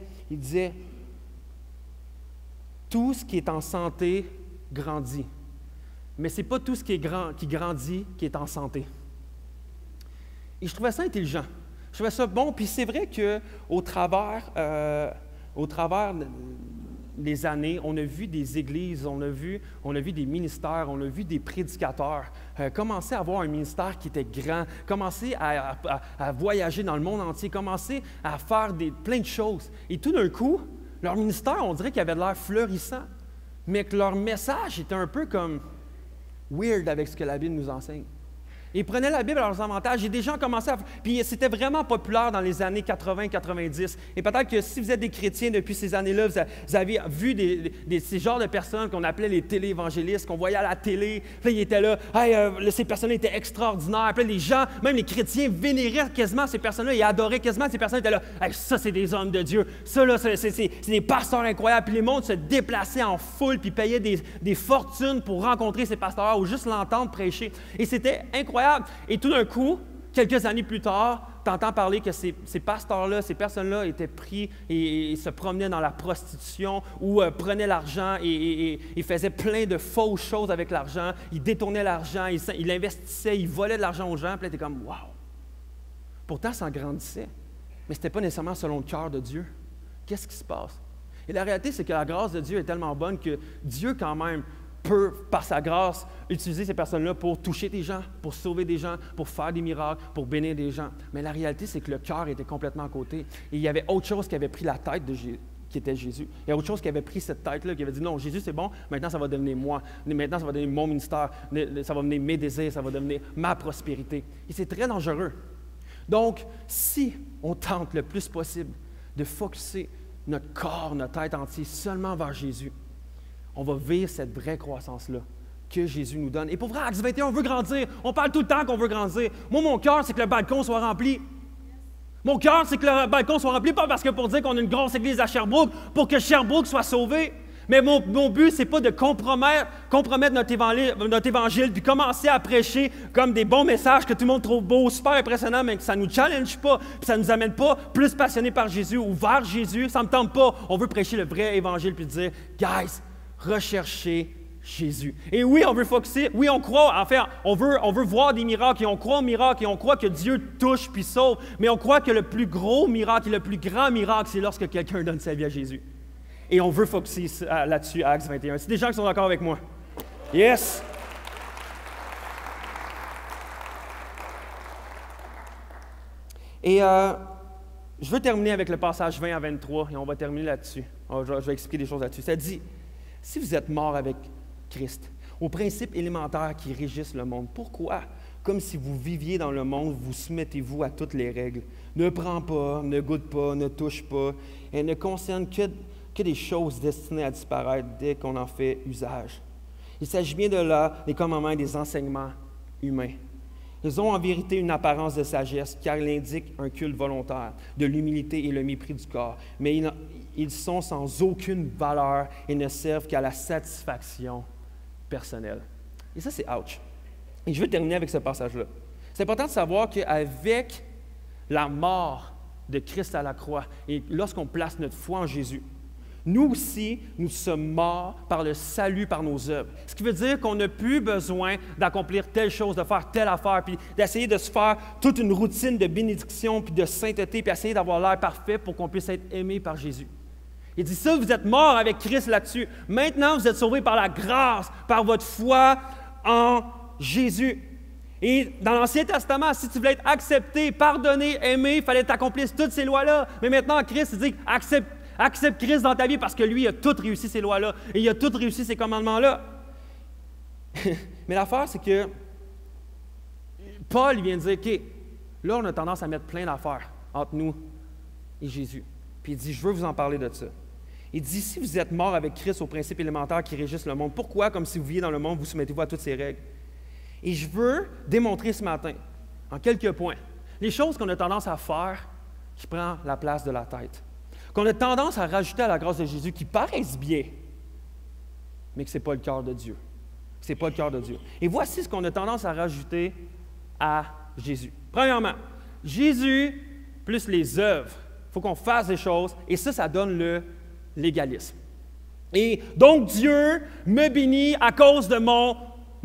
tout ce qui est en santé grandit. Mais ce n'est pas tout ce qui grandit qui est en santé. Et je trouvais ça intelligent. Je trouvais ça bon. Puis c'est vrai qu'au travers des années, on a vu des églises, on a vu des ministères, on a vu des prédicateurs commencer à avoir un ministère qui était grand, commencer à voyager dans le monde entier, commencer à faire plein de choses. Et tout d'un coup, leur ministère, on dirait qu'il avait l'air fleurissant, mais que leur message était un peu comme weird avec ce que la Bible nous enseigne. Ils prenaient la Bible à leurs avantages et des gens commençaient à... Puis c'était vraiment populaire dans les années 80-90. Et peut-être que si vous êtes des chrétiens depuis ces années-là, vous avez vu ces genres de personnes qu'on appelait les téléévangélistes, qu'on voyait à la télé. Puis là, ils étaient là. Hey, ces personnes-là étaient extraordinaires. Puis là, les gens, même les chrétiens, vénéraient quasiment ces personnes-là. Ils adoraient quasiment ces personnes. Ils étaient là. Hey, ça, c'est des hommes de Dieu. Ça, là, c'est des pasteurs incroyables. Puis les mondes se déplaçaient en foule puis payaient des fortunes pour rencontrer ces pasteurs ou juste l'entendre prêcher. Et c'était incroyable. Et tout d'un coup, quelques années plus tard, tu entends parler que ces pasteurs-là, ces personnes-là étaient pris et se promenaient dans la prostitution ou prenaient l'argent et faisaient plein de fausses choses avec l'argent. Ils détournaient l'argent, ils l'investissaient, ils volaient de l'argent aux gens. Puis là, tu es comme « wow ». Pourtant, ça en grandissait. Mais ce n'était pas nécessairement selon le cœur de Dieu. Qu'est-ce qui se passe? Et la réalité, c'est que la grâce de Dieu est tellement bonne que Dieu, quand même, peut, par sa grâce, utiliser ces personnes-là pour toucher des gens, pour sauver des gens, pour faire des miracles, pour bénir des gens. Mais la réalité, c'est que le cœur était complètement à côté. Et il y avait autre chose qui avait pris la tête qui était Jésus. Il y a autre chose qui avait pris cette tête-là, qui avait dit, non, Jésus, c'est bon, maintenant, ça va devenir moi. Maintenant, ça va devenir mon ministère. Ça va devenir mes désirs, ça va devenir ma prospérité. Et c'est très dangereux. Donc, si on tente le plus possible de focusser notre corps, notre tête entière seulement vers Jésus, on va vivre cette vraie croissance-là que Jésus nous donne. Et pour vrai, Actes 21, on veut grandir. On parle tout le temps qu'on veut grandir. Moi, mon cœur, c'est que le balcon soit rempli. Mon cœur, c'est que le balcon soit rempli, pas parce que pour dire qu'on a une grosse église à Sherbrooke, pour que Sherbrooke soit sauvé. Mais mon but, c'est pas de compromettre notre évangile, puis commencer à prêcher comme des bons messages que tout le monde trouve beaux, super impressionnants, mais que ça ne nous challenge pas, puis ça ne nous amène pas plus passionnés par Jésus ou vers Jésus. Ça ne me tente pas. On veut prêcher le vrai évangile, puis dire, guys, recherchez Jésus. Et oui, on veut focuser, oui, on croit, en fait, on veut voir des miracles, et on croit aux miracles, et on croit que Dieu touche puis sauve, mais on croit que le plus gros miracle et le plus grand miracle, c'est lorsque quelqu'un donne sa vie à Jésus. Et on veut focuser là-dessus à Actes 21. C'est des gens qui sont d'accord avec moi? Yes! Et je veux terminer avec le passage 20 à 23, et on va terminer là-dessus. Je vais expliquer des choses là-dessus. Ça dit, si vous êtes mort avec Christ, aux principes élémentaires qui régissent le monde, pourquoi, comme si vous viviez dans le monde, vous soumettez-vous à toutes les règles? Ne prends pas, ne goûte pas, ne touche pas, et ne concerne que des choses destinées à disparaître dès qu'on en fait usage. Il s'agit bien de là des commandements et des enseignements humains. Ils ont en vérité une apparence de sagesse, car ils indiquent un culte volontaire, de l'humilité et le mépris du corps. Mais ils sont sans aucune valeur et ne servent qu'à la satisfaction personnelle. Et ça, c'est ouch. Et je veux terminer avec ce passage-là. C'est important de savoir qu'avec la mort de Christ à la croix, et lorsqu'on place notre foi en Jésus, nous aussi, nous sommes morts par le salut, par nos œuvres. Ce qui veut dire qu'on n'a plus besoin d'accomplir telle chose, de faire telle affaire, puis d'essayer de se faire toute une routine de bénédiction, puis de sainteté, puis essayer d'avoir l'air parfait pour qu'on puisse être aimé par Jésus. Il dit ça, vous êtes morts avec Christ là-dessus. Maintenant, vous êtes sauvés par la grâce, par votre foi en Jésus. Et dans l'Ancien Testament, si tu voulais être accepté, pardonné, aimé, il fallait t'accomplir toutes ces lois-là. Mais maintenant, Christ dit accepte Christ dans ta vie parce que lui, il a tout réussi ces lois-là et il a tout réussi ces commandements-là. Mais l'affaire, c'est que Paul vient de dire, OK, là, on a tendance à mettre plein d'affaires entre nous et Jésus. Puis il dit, je veux vous en parler de ça. Il dit, si vous êtes mort avec Christ aux principes élémentaires qui régissent le monde, pourquoi, comme si vous viviez dans le monde, vous soumettez-vous à toutes ces règles? Et je veux démontrer ce matin, en quelques points, les choses qu'on a tendance à faire qui prennent la place de la tête. Qu'on a tendance à rajouter à la grâce de Jésus qui paraissent bien, mais que ce n'est pas le cœur de Dieu. Ce n'est pas le cœur de Dieu. Et voici ce qu'on a tendance à rajouter à Jésus. Premièrement, Jésus plus les œuvres. Il faut qu'on fasse des choses, et ça donne le légalisme. Et donc, Dieu me bénit à cause de mon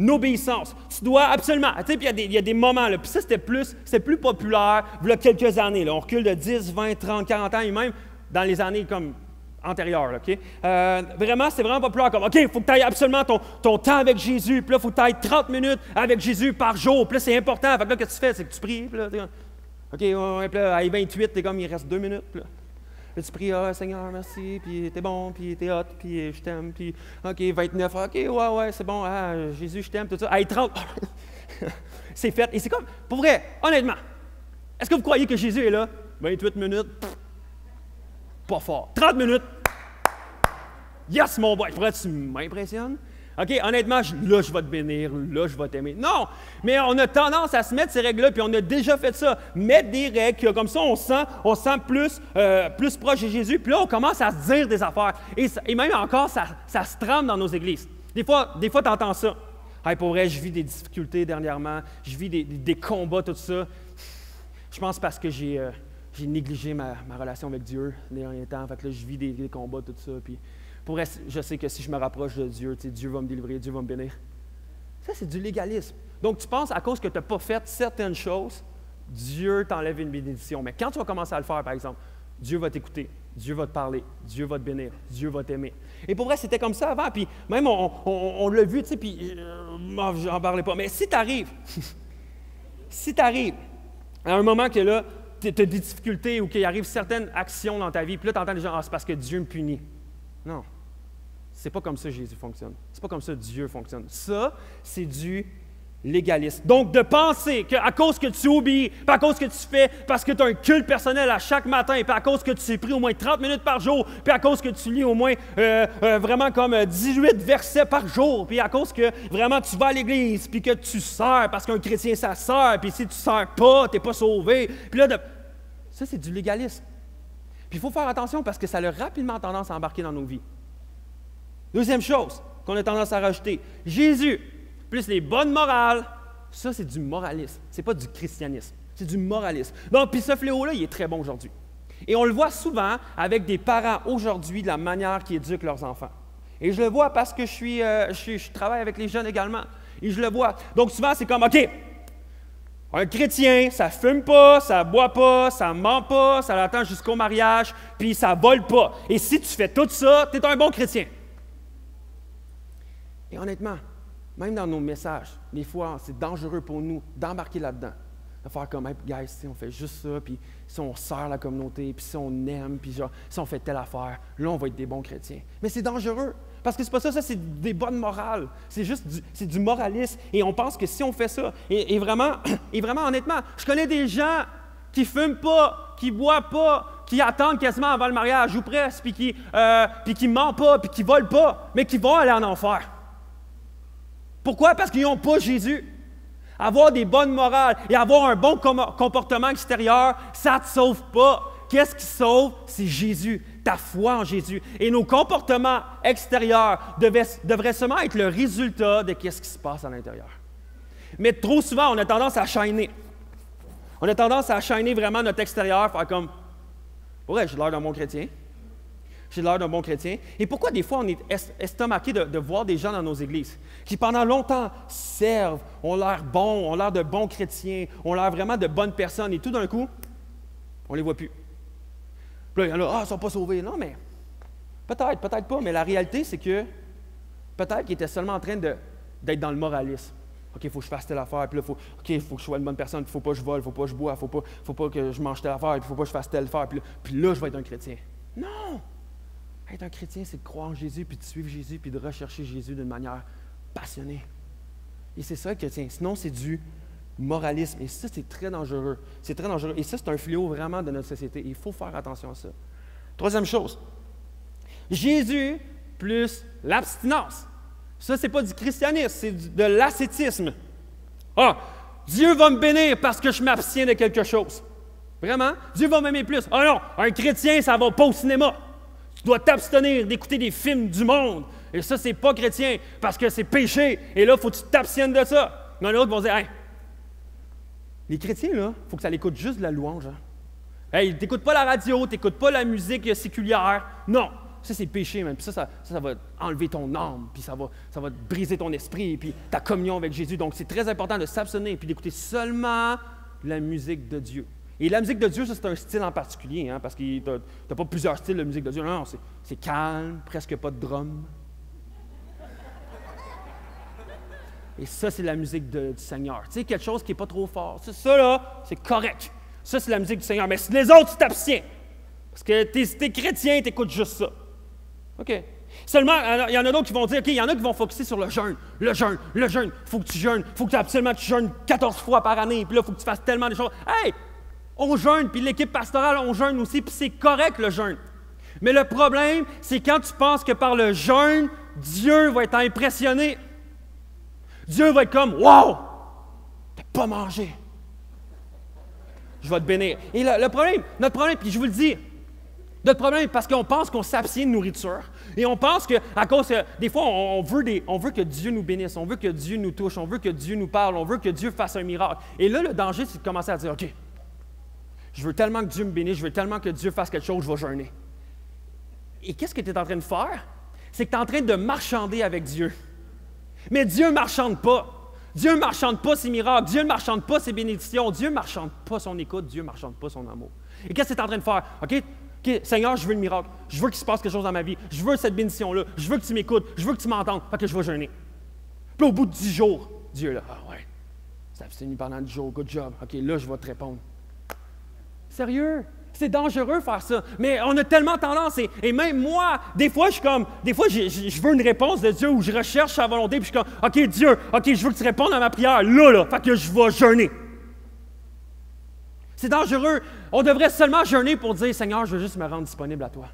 obéissance. Tu dois absolument, tu sais, puis il y a des moments, là, puis ça, c'était plus populaire il y a quelques années. Là, on recule de 10, 20, 30, 40 ans, et même dans les années comme antérieures. OK? Vraiment, c'est vraiment populaire comme, OK, il faut que tu ailles absolument ton temps avec Jésus, puis là, il faut que tu ailles 30 minutes avec Jésus par jour, puis là, c'est important. Fait que là, qu'est-ce que tu fais? C'est que tu pries, puis là, OK, ouais, puis là, à 28, t'es comme, il reste 2 minutes, puis là. Là, tu pries, ah, Seigneur, merci, puis t'es bon, puis t'es hot, puis je t'aime, puis OK, 29, OK, ouais, c'est bon, ah, Jésus, je t'aime, tout ça. Hey, 30, c'est fait. Et c'est comme, pour vrai, honnêtement, est-ce que vous croyez que Jésus est là? 28 minutes, pas fort. 30 minutes, yes, mon boy, pourrais tu m'impressionnes? OK, honnêtement, là, je vais te bénir, là, je vais t'aimer. Non, mais on a tendance à se mettre ces règles-là, puis on a déjà fait ça. Mettre des règles, comme ça, on sent plus proche de Jésus, puis là, on commence à se dire des affaires. Et même encore, ça se trame dans nos églises. Des fois tu entends ça. Hey, pour vrai, je vis des difficultés dernièrement, je vis des combats, tout ça. Je pense parce que j'ai négligé ma relation avec Dieu les derniers temps. Fait que là, je vis des combats, tout ça, puis... Pour vrai, je sais que si je me rapproche de Dieu, Dieu va me délivrer, Dieu va me bénir. Ça, c'est du légalisme. Donc, tu penses, à cause que tu n'as pas fait certaines choses, Dieu t'enlève une bénédiction. Mais quand tu vas commencer à le faire, par exemple, Dieu va t'écouter, Dieu va te parler, Dieu va te bénir, Dieu va t'aimer. Et pour vrai, c'était comme ça avant. Puis même, on l'a vu, tu sais, puis j'en parlais pas. Mais si tu arrives, à un moment que là, tu as des difficultés ou qu'il arrive certaines actions dans ta vie, puis là, tu entends les gens, c'est parce que Dieu me punit. Non. C'est pas comme ça que Jésus fonctionne. C'est pas comme ça que Dieu fonctionne. Ça, c'est du légalisme. Donc, de penser qu'à cause que tu obéis, puis à cause que tu fais, parce que tu as un culte personnel à chaque matin, puis à cause que tu t'es pris au moins 30 minutes par jour, puis à cause que tu lis au moins vraiment comme 18 versets par jour, puis à cause que vraiment tu vas à l'église, puis que tu sers, parce qu'un chrétien, ça sert, puis si tu ne sers pas, tu n'es pas sauvé. Puis là, ça, c'est du légalisme. Puis il faut faire attention parce que ça a rapidement tendance à embarquer dans nos vies. Deuxième chose qu'on a tendance à rajouter, Jésus, plus les bonnes morales, ça c'est du moralisme, c'est pas du christianisme, c'est du moralisme. Donc, puis ce fléau-là, il est très bon aujourd'hui. Et on le voit souvent avec des parents aujourd'hui de la manière qu'ils éduquent leurs enfants. Et je le vois parce que je travaille avec les jeunes également. Et je le vois. Donc souvent, c'est comme, OK, un chrétien, ça fume pas, ça boit pas, ça ment pas, ça l'attend jusqu'au mariage, puis ça vole pas. Et si tu fais tout ça, tu es un bon chrétien. Et honnêtement, même dans nos messages, des fois, c'est dangereux pour nous d'embarquer là-dedans. De faire comme, hey, guys, on fait juste ça, puis si on sert la communauté, puis si on aime, puis genre, si on fait telle affaire, là, on va être des bons chrétiens. Mais c'est dangereux, parce que c'est pas ça, ça, c'est des bonnes morales. C'est juste du moralisme, et on pense que si on fait ça, et vraiment, honnêtement, je connais des gens qui fument pas, qui boivent pas, qui attendent quasiment avant le mariage, ou presque, puis qui mentent pas, puis qui volent pas, mais qui vont aller en enfer. Pourquoi? Parce qu'ils n'ont pas Jésus. Avoir des bonnes morales et avoir un bon comportement extérieur, ça ne te sauve pas. Qu'est-ce qui sauve? C'est Jésus, ta foi en Jésus. Et nos comportements extérieurs devraient seulement être le résultat de ce qui se passe à l'intérieur. Mais trop souvent, on a tendance à shiner. On a tendance à shiner vraiment notre extérieur, faire comme « Ouais, j'ai l'air d'un bon chrétien. J'ai l'air d'un bon chrétien. » Et pourquoi des fois on est estomaqué de voir des gens dans nos églises qui pendant longtemps servent, ont l'air bons, ont l'air de bons chrétiens, ont l'air vraiment de bonnes personnes et tout d'un coup, on ne les voit plus. Puis là, il y en a, ils ne sont pas sauvés. Non, mais peut-être pas, mais la réalité, c'est que peut-être qu'ils étaient seulement en train d'être dans le moralisme. OK, il faut que je fasse telle affaire, puis là, il faut que je sois une bonne personne, il ne faut pas que je vole, il ne faut pas que je bois, il ne faut pas que je mange telle affaire, il ne faut pas que je fasse telle affaire, puis là, je vais être un chrétien. Non! Être un chrétien, c'est de croire en Jésus, puis de suivre Jésus, puis de rechercher Jésus d'une manière passionnée. Et c'est ça, le chrétien. Sinon, c'est du moralisme. Et ça, c'est très dangereux. C'est très dangereux. Et ça, c'est un fléau vraiment de notre société. Il faut faire attention à ça. Troisième chose, Jésus plus l'abstinence. Ça, c'est pas du christianisme, c'est de l'ascétisme. Ah, Dieu va me bénir parce que je m'abstiens de quelque chose. Vraiment? Dieu va m'aimer plus. Ah non, un chrétien, ça va pas au cinéma. Tu dois t'abstenir d'écouter des films du monde. Et ça, c'est pas chrétien parce que c'est péché. Et là, il faut que tu t'abstiennes de ça. Mais l'autre vont dire, hey, les chrétiens, là, il faut que ça l'écoute juste de la louange. Hein? Hey, t'écoutes pas la radio, t'écoutes pas la musique séculière. Non, ça, c'est péché, même. Puis ça va enlever ton âme, puis ça va briser ton esprit, puis ta communion avec Jésus. Donc, c'est très important de s'abstenir et puis d'écouter seulement la musique de Dieu. Et la musique de Dieu, ça, c'est un style en particulier, hein, parce que tu n'as pas plusieurs styles de musique de Dieu. Non, c'est calme, presque pas de drum. Et ça, c'est la musique du Seigneur. Tu sais, quelque chose qui n'est pas trop fort. Ça, là, c'est correct. Ça, c'est la musique du Seigneur. Mais si les autres, tu t'abstiens. Parce que tu es chrétien, tu écoutes juste ça. OK. Seulement, il y en a d'autres qui vont dire, OK, il y en a qui vont focuser sur le jeûne. Le jeûne. Il faut que tu jeûnes. Il faut que absolument tu jeûnes 14 fois par année. Puis là, il faut que tu fasses tellement de choses. Hey! On jeûne, puis l'équipe pastorale, on jeûne aussi, puis c'est correct le jeûne. Mais le problème, c'est quand tu penses que par le jeûne, Dieu va être impressionné. Dieu va être comme, wow, t'as pas mangé. Je vais te bénir. Et notre problème, puis je vous le dis, notre problème, parce qu'on pense qu'on s'abstient de nourriture, et on pense qu'à cause, des fois, on veut que Dieu nous bénisse, on veut que Dieu nous touche, on veut que Dieu nous parle, on veut que Dieu fasse un miracle. Et là, le danger, c'est de commencer à dire, OK, je veux tellement que Dieu me bénisse, je veux tellement que Dieu fasse quelque chose, je vais jeûner. Et qu'est-ce que tu es en train de faire? C'est que tu es en train de marchander avec Dieu. Mais Dieu ne marchande pas. Dieu ne marchande pas ses miracles. Dieu ne marchande pas ses bénédictions. Dieu ne marchande pas son écoute. Dieu ne marchande pas son amour. Et qu'est-ce que tu es en train de faire? OK, Seigneur, je veux le miracle. Je veux qu'il se passe quelque chose dans ma vie. Je veux cette bénédiction-là. Je veux que tu m'écoutes. Je veux que tu m'entendes. Fait que je vais jeûner. Puis là, au bout de 10 jours, Dieu là, ah ouais, ça abstenu pendant 10 jours. Good job. OK, là, je vais te répondre. Sérieux? C'est dangereux faire ça. Mais on a tellement tendance, et même moi, des fois, je veux une réponse de Dieu où je recherche sa volonté, puis je suis comme, OK, Dieu, OK, je veux que tu répondes à ma prière, là, fait que je vais jeûner. C'est dangereux. On devrait seulement jeûner pour dire, Seigneur, je veux juste me rendre disponible à toi.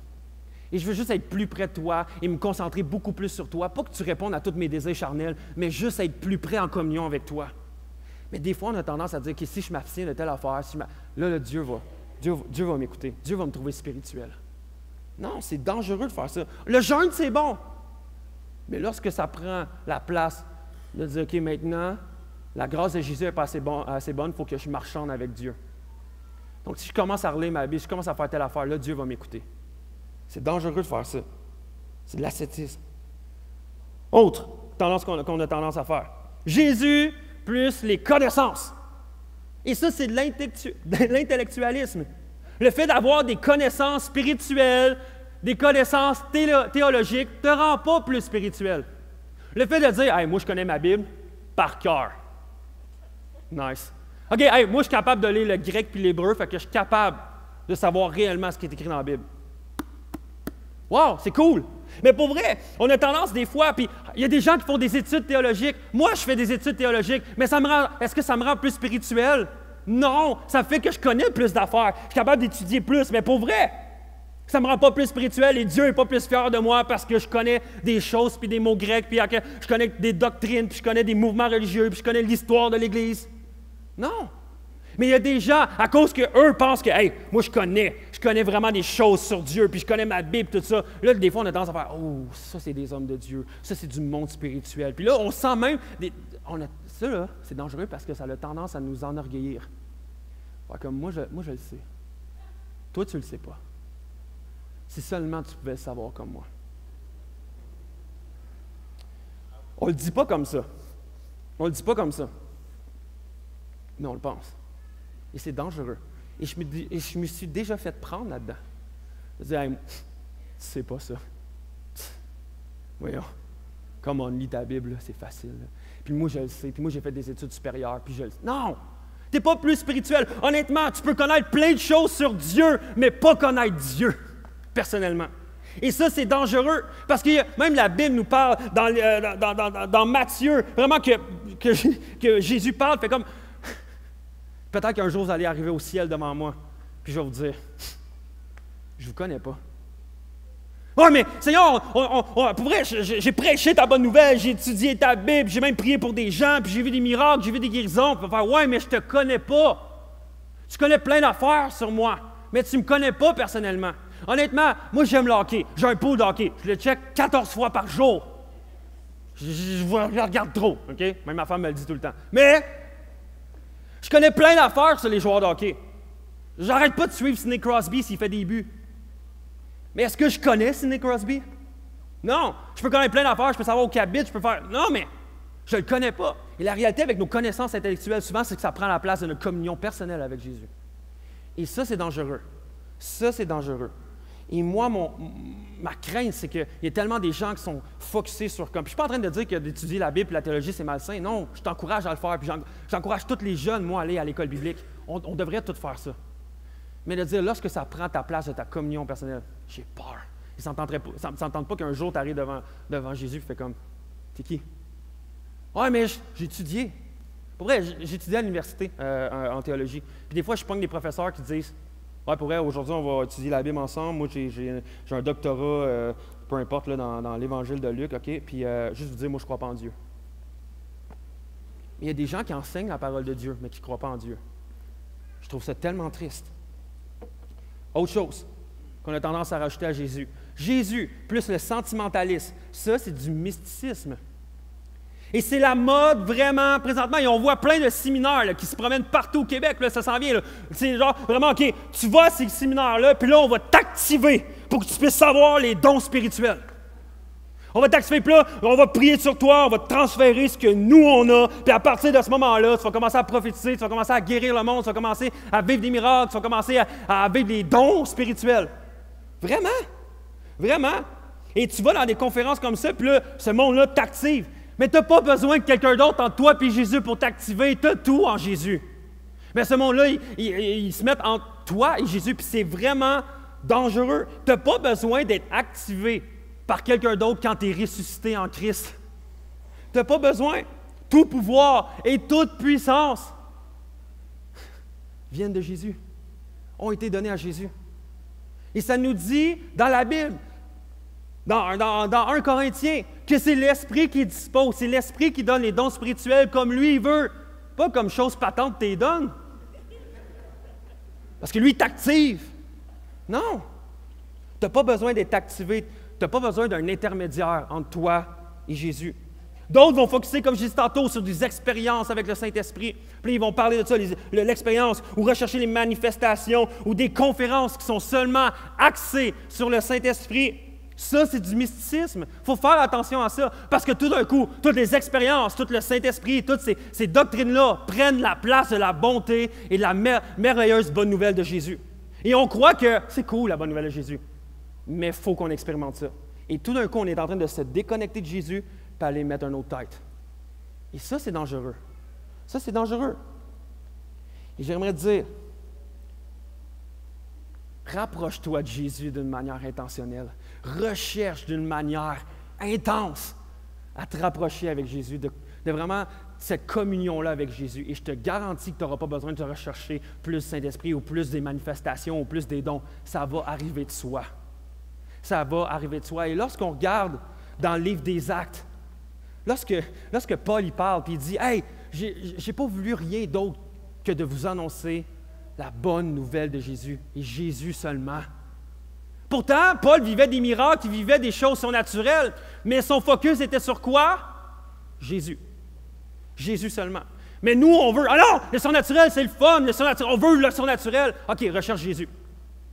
Et je veux juste être plus près de toi et me concentrer beaucoup plus sur toi. Pas que tu répondes à tous mes désirs charnels, mais juste être plus près en communion avec toi. Mais des fois, on a tendance à dire que si je m'abstiens de telle affaire, là, Dieu va m'écouter. Dieu va me trouver spirituel. Non, c'est dangereux de faire ça. Le jeûne, c'est bon. Mais lorsque ça prend la place de dire, OK, maintenant, la grâce de Jésus n'est pas assez bonne, il faut que je marchande avec Dieu. Donc, si je commence à relire ma Bible, si je commence à faire telle affaire, là, Dieu va m'écouter. C'est dangereux de faire ça. C'est de l'ascétisme. Autre tendance qu'on a tendance à faire. Jésus plus les connaissances. Et ça, c'est de l'intellectualisme. Le fait d'avoir des connaissances spirituelles, des connaissances théologiques, ne te rend pas plus spirituel. Le fait de dire, hey, moi, je connais ma Bible par cœur. Nice. OK, hey, moi, je suis capable de lire le grec puis l'hébreu, fait que je suis capable de savoir réellement ce qui est écrit dans la Bible. Wow, c'est cool! Mais pour vrai, on a tendance des fois, puis il y a des gens qui font des études théologiques. Moi, je fais des études théologiques, mais est-ce que ça me rend plus spirituel? Non, ça fait que je connais plus d'affaires. Je suis capable d'étudier plus, mais pour vrai, ça ne me rend pas plus spirituel et Dieu n'est pas plus fier de moi parce que je connais des choses, puis des mots grecs, puis que je connais des doctrines, puis je connais des mouvements religieux, puis je connais l'histoire de l'Église. Non. Mais il y a des gens, à cause qu'eux pensent que, hey, moi je connais vraiment des choses sur Dieu, puis je connais ma Bible, tout ça. Là, des fois, on a tendance à faire, oh, ça c'est des hommes de Dieu, ça c'est du monde spirituel. Puis là, on sent même, ça là, c'est dangereux parce que ça a tendance à nous enorgueillir. Enfin, comme moi je le sais. Toi, tu le sais pas. Si seulement tu pouvais le savoir comme moi. On le dit pas comme ça. On le dit pas comme ça. Mais on le pense. Et c'est dangereux. Et je me suis déjà fait prendre là-dedans. Je disais, hey, tu sais pas ça. Voyons. Comme on lit ta Bible, là, c'est facile. Là. Puis moi, je le sais. Puis moi, j'ai fait des études supérieures. Puis je le sais. Non! Tu n'es pas plus spirituel. Honnêtement, tu peux connaître plein de choses sur Dieu, mais pas connaître Dieu, personnellement. Et ça, c'est dangereux, parce que même la Bible nous parle dans Matthieu, vraiment que Jésus parle, fait comme, peut-être qu'un jour, vous allez arriver au ciel devant moi, puis je vais vous dire, je ne vous connais pas. Oui, mais Seigneur, pour vrai, j'ai prêché ta bonne nouvelle, j'ai étudié ta Bible, j'ai même prié pour des gens, puis j'ai vu des miracles, j'ai vu des guérisons. Puis on va faire, ouais, mais je ne te connais pas. Tu connais plein d'affaires sur moi, mais tu ne me connais pas personnellement. Honnêtement, moi, j'aime le hockey. J'ai un pool de hockey. Je le check 14 fois par jour. Je regarde trop, OK? Même ma femme me le dit tout le temps. Mais, je connais plein d'affaires sur les joueurs de hockey. J'arrête pas de suivre Sidney Crosby s'il fait des buts. Mais est-ce que je connais Sidney Crosby? Non. Je peux connaître plein d'affaires, je peux savoir où il habite, je peux faire... Non, mais je ne le connais pas. Et la réalité avec nos connaissances intellectuelles, souvent, c'est que ça prend la place de notre communion personnelle avec Jésus. Et ça, c'est dangereux. Ça, c'est dangereux. Et moi, ma crainte, c'est qu'il y a tellement des gens qui sont focusés sur... Puis je ne suis pas en train de dire que d'étudier la Bible et la théologie, c'est malsain. Non, je t'encourage à le faire. Puis j'encourage tous les jeunes, moi, à aller à l'école biblique. On devrait tous faire ça. Mais de dire, lorsque ça prend ta place de ta communion personnelle, j'ai peur. Ils ne s'entendent pas qu'un jour, tu arrives devant Jésus et fais comme, t'es qui? Ouais, mais j'ai étudié. Pour vrai, j'ai étudié à l'université en théologie. Puis des fois, je pogne des professeurs qui disent, ouais, pour vrai, aujourd'hui, on va étudier la Bible ensemble. Moi, j'ai un doctorat, peu importe, là, dans l'Évangile de Luc, OK? Puis juste vous dire, moi, je ne crois pas en Dieu. Mais il y a des gens qui enseignent la parole de Dieu, mais qui ne croient pas en Dieu. Je trouve ça tellement triste. Autre chose qu'on a tendance à rajouter à Jésus. Jésus plus le sentimentalisme, ça, c'est du mysticisme. Et c'est la mode vraiment, présentement, et on voit plein de séminaires là, qui se promènent partout au Québec, là, ça s'en vient. C'est genre, vraiment, OK, tu vas à ces séminaires-là, puis là, on va t'activer pour que tu puisses savoir les dons spirituels. On va t'activer, puis là, on va prier sur toi, on va te transférer ce que nous, on a, puis à partir de ce moment-là, tu vas commencer à prophétiser, tu vas commencer à guérir le monde, tu vas commencer à vivre des miracles, tu vas commencer à vivre des dons spirituels. Vraiment? Vraiment? Et tu vas dans des conférences comme ça, puis là, ce monde-là t'active. Mais tu n'as pas besoin de quelqu'un d'autre entre toi et Jésus pour t'activer, tu as tout en Jésus. Mais ce monde-là, ils se mettent entre toi et Jésus, puis c'est vraiment dangereux. Tu n'as pas besoin d'être activé par quelqu'un d'autre quand tu es ressuscité en Christ. Tu n'as pas besoin. Tout pouvoir et toute puissance viennent de Jésus, ont été donnés à Jésus. Et ça nous dit dans la Bible, dans 1 Corinthiens, que c'est l'Esprit qui dispose, c'est l'Esprit qui donne les dons spirituels comme lui il veut, pas comme chose patente t'es donne. Parce que lui, il t'active. Non. Tu n'as pas besoin d'être activé. Tu n'as pas besoin d'un intermédiaire entre toi et Jésus. D'autres vont focuser, comme je disais tantôt, sur des expériences avec le Saint-Esprit. Puis ils vont parler de ça, l'expérience, ou rechercher les manifestations, ou des conférences qui sont seulement axées sur le Saint-Esprit. Ça, c'est du mysticisme. Il faut faire attention à ça, parce que tout d'un coup, toutes les expériences, tout le Saint-Esprit, toutes ces doctrines-là prennent la place de la bonté et de la merveilleuse bonne nouvelle de Jésus. Et on croit que c'est cool, la bonne nouvelle de Jésus, mais il faut qu'on expérimente ça. Et tout d'un coup, on est en train de se déconnecter de Jésus et aller mettre une autre tête. Et ça, c'est dangereux. Ça, c'est dangereux. Et j'aimerais te dire, rapproche-toi de Jésus d'une manière intentionnelle. Recherche d'une manière intense à te rapprocher avec Jésus, de vraiment cette communion-là avec Jésus. Et je te garantis que tu n'auras pas besoin de te rechercher plus Saint-Esprit ou plus des manifestations ou plus des dons. Ça va arriver de soi. Ça va arriver de soi. Et lorsqu'on regarde dans le livre des Actes, lorsque Paul y parle et il dit « Hey, j'ai pas voulu rien d'autre que de vous annoncer la bonne nouvelle de Jésus, et Jésus seulement. » Pourtant, Paul vivait des miracles, il vivait des choses surnaturelles, mais son focus était sur quoi? Jésus. Jésus seulement. Mais nous, on veut, ah non, le surnaturel, c'est le fun, on veut le surnaturel. OK, recherche Jésus.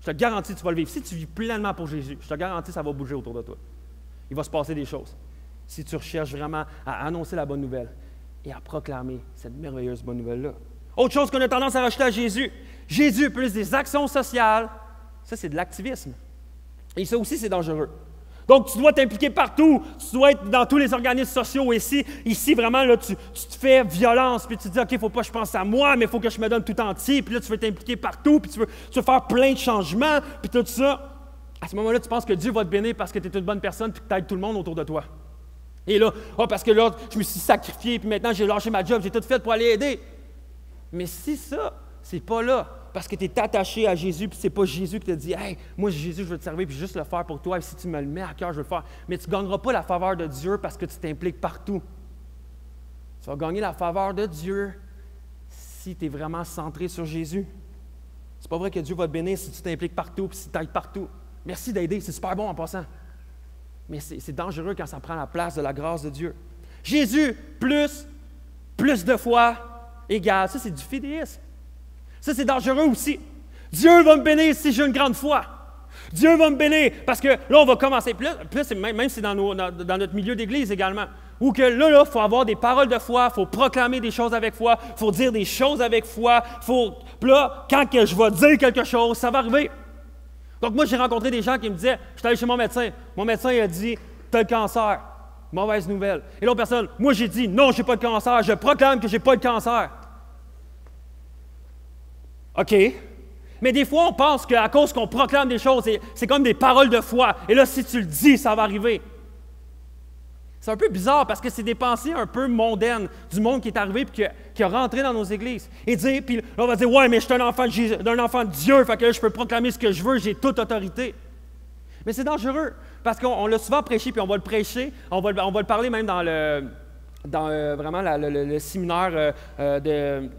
Je te garantis que tu vas le vivre. Si tu vis pleinement pour Jésus, je te garantis que ça va bouger autour de toi. Il va se passer des choses. Si tu recherches vraiment à annoncer la bonne nouvelle et à proclamer cette merveilleuse bonne nouvelle-là. Autre chose qu'on a tendance à rajouter à Jésus. Jésus plus des actions sociales, ça c'est de l'activisme. Et ça aussi c'est dangereux. Donc tu dois t'impliquer partout, tu dois être dans tous les organismes sociaux. Ici vraiment, là, tu te fais violence, puis tu te dis, OK, il ne faut pas que je pense à moi, mais il faut que je me donne tout entier, puis là tu veux t'impliquer partout, puis tu veux faire plein de changements, puis tout ça. À ce moment-là, tu penses que Dieu va te bénir parce que tu es une bonne personne, puis que tu aides tout le monde autour de toi. Et là, parce que là, je me suis sacrifié, puis maintenant j'ai lâché ma job, j'ai tout fait pour aller aider. Mais si ça, c'est pas là, parce que tu es attaché à Jésus, puis c'est pas Jésus qui te dit « Hey, moi Jésus, je veux te servir, puis juste le faire pour toi, et si tu me le mets à cœur, je veux le faire. » Mais tu ne gagneras pas la faveur de Dieu parce que tu t'impliques partout. Tu vas gagner la faveur de Dieu si tu es vraiment centré sur Jésus. C'est pas vrai que Dieu va te bénir si tu t'impliques partout, puis si tu aides partout. Merci d'aider, c'est super bon en passant. Mais c'est dangereux quand ça prend la place de la grâce de Dieu. Jésus, plus de foi, égale. Ça, c'est du fidéisme. Ça, c'est dangereux aussi. Dieu va me bénir si j'ai une grande foi. Dieu va me bénir parce que là, on va commencer. Puis là, même si c'est dans notre milieu d'église également, où que là, il faut avoir des paroles de foi, il faut proclamer des choses avec foi, il faut dire des choses avec foi. Puis là, quand que je vais dire quelque chose, ça va arriver. Donc moi, j'ai rencontré des gens qui me disaient, je suis allé chez mon médecin il a dit, tu as le cancer. Mauvaise nouvelle. Et l'autre personne, moi j'ai dit, non, je n'ai pas de cancer, je proclame que je n'ai pas de cancer. OK. Mais des fois, on pense qu'à cause qu'on proclame des choses, c'est comme des paroles de foi. Et là, si tu le dis, ça va arriver. C'est un peu bizarre parce que c'est des pensées un peu mondaines du monde qui est arrivé et qui a rentré dans nos églises. Et puis là, on va dire, ouais, mais je suis un enfant de Dieu, fait que là, je peux proclamer ce que je veux, j'ai toute autorité. Mais c'est dangereux parce qu'on l'a souvent prêché, puis on va le prêcher, on va le parler même dans vraiment le séminaire de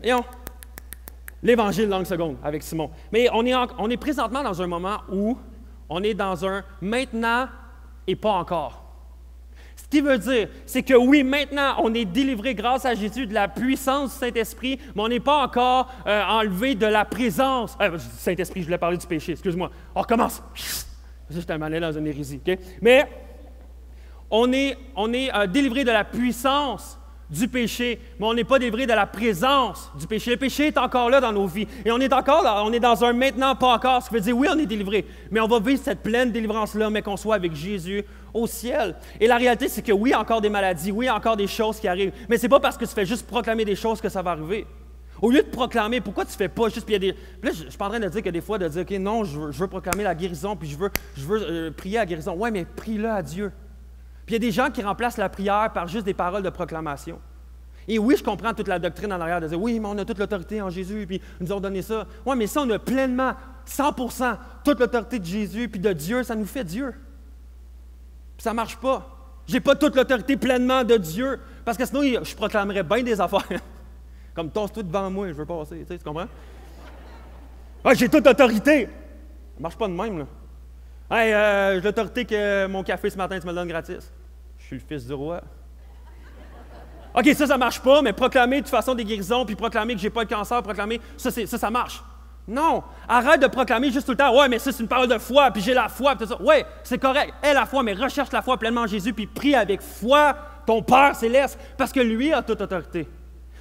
l'Évangile langue seconde avec Simon. Mais on est présentement dans un moment où on est dans un maintenant et pas encore. Ce qui veut dire, c'est que oui, maintenant, on est délivré grâce à Jésus de la puissance du Saint-Esprit, mais on n'est pas encore enlevé de la présence. Saint-Esprit, je voulais parler du péché, excuse-moi. On recommence. Je suis tellement allé dans une hérésie, OK? Mais on est délivré de la puissance du péché, mais on n'est pas délivré de la présence du péché. Le péché est encore là dans nos vies. Et on est encore là, on est dans un maintenant, pas encore. Ce qui veut dire, oui, on est délivré, mais on va vivre cette pleine délivrance-là, mais qu'on soit avec Jésus au ciel. Et la réalité, c'est que oui, il y a encore des maladies, oui, il y a encore des choses qui arrivent, mais ce n'est pas parce que tu fais juste proclamer des choses que ça va arriver. Au lieu de proclamer, pourquoi tu ne fais pas juste... Puis là, je ne suis pas en train de dire que des fois, de dire, OK, non, je veux proclamer la guérison, puis je veux prier à la guérison. Oui, mais prie-le à Dieu. Puis il y a des gens qui remplacent la prière par juste des paroles de proclamation. Et oui, je comprends toute la doctrine en arrière de dire, oui, mais on a toute l'autorité en Jésus, puis ils nous ont donné ça. Oui, mais ça, on a pleinement, 100%, toute l'autorité de Jésus, puis de Dieu, ça nous fait Dieu. Puis ça ne marche pas. Je n'ai pas toute l'autorité pleinement de Dieu, parce que sinon, je proclamerais bien des affaires. Comme tosse-toi devant moi, je veux passer, tu comprends? Ah, j'ai toute l'autorité. Ça ne marche pas de même, là. Hey, j'ai l'autorité que mon café ce matin, tu me le donnes gratis. Je suis le fils du roi. OK, ça ne marche pas, mais proclamer de toute façon des guérisons, puis proclamer que je n'ai pas le cancer, proclamer, ça marche. Non, arrête de proclamer juste tout le temps, « Ouais, mais ça, c'est une parole de foi, puis j'ai la foi, puis tout ça. » Oui, c'est correct, aie la foi, mais recherche la foi pleinement en Jésus, puis prie avec foi ton Père céleste, parce que lui a toute autorité.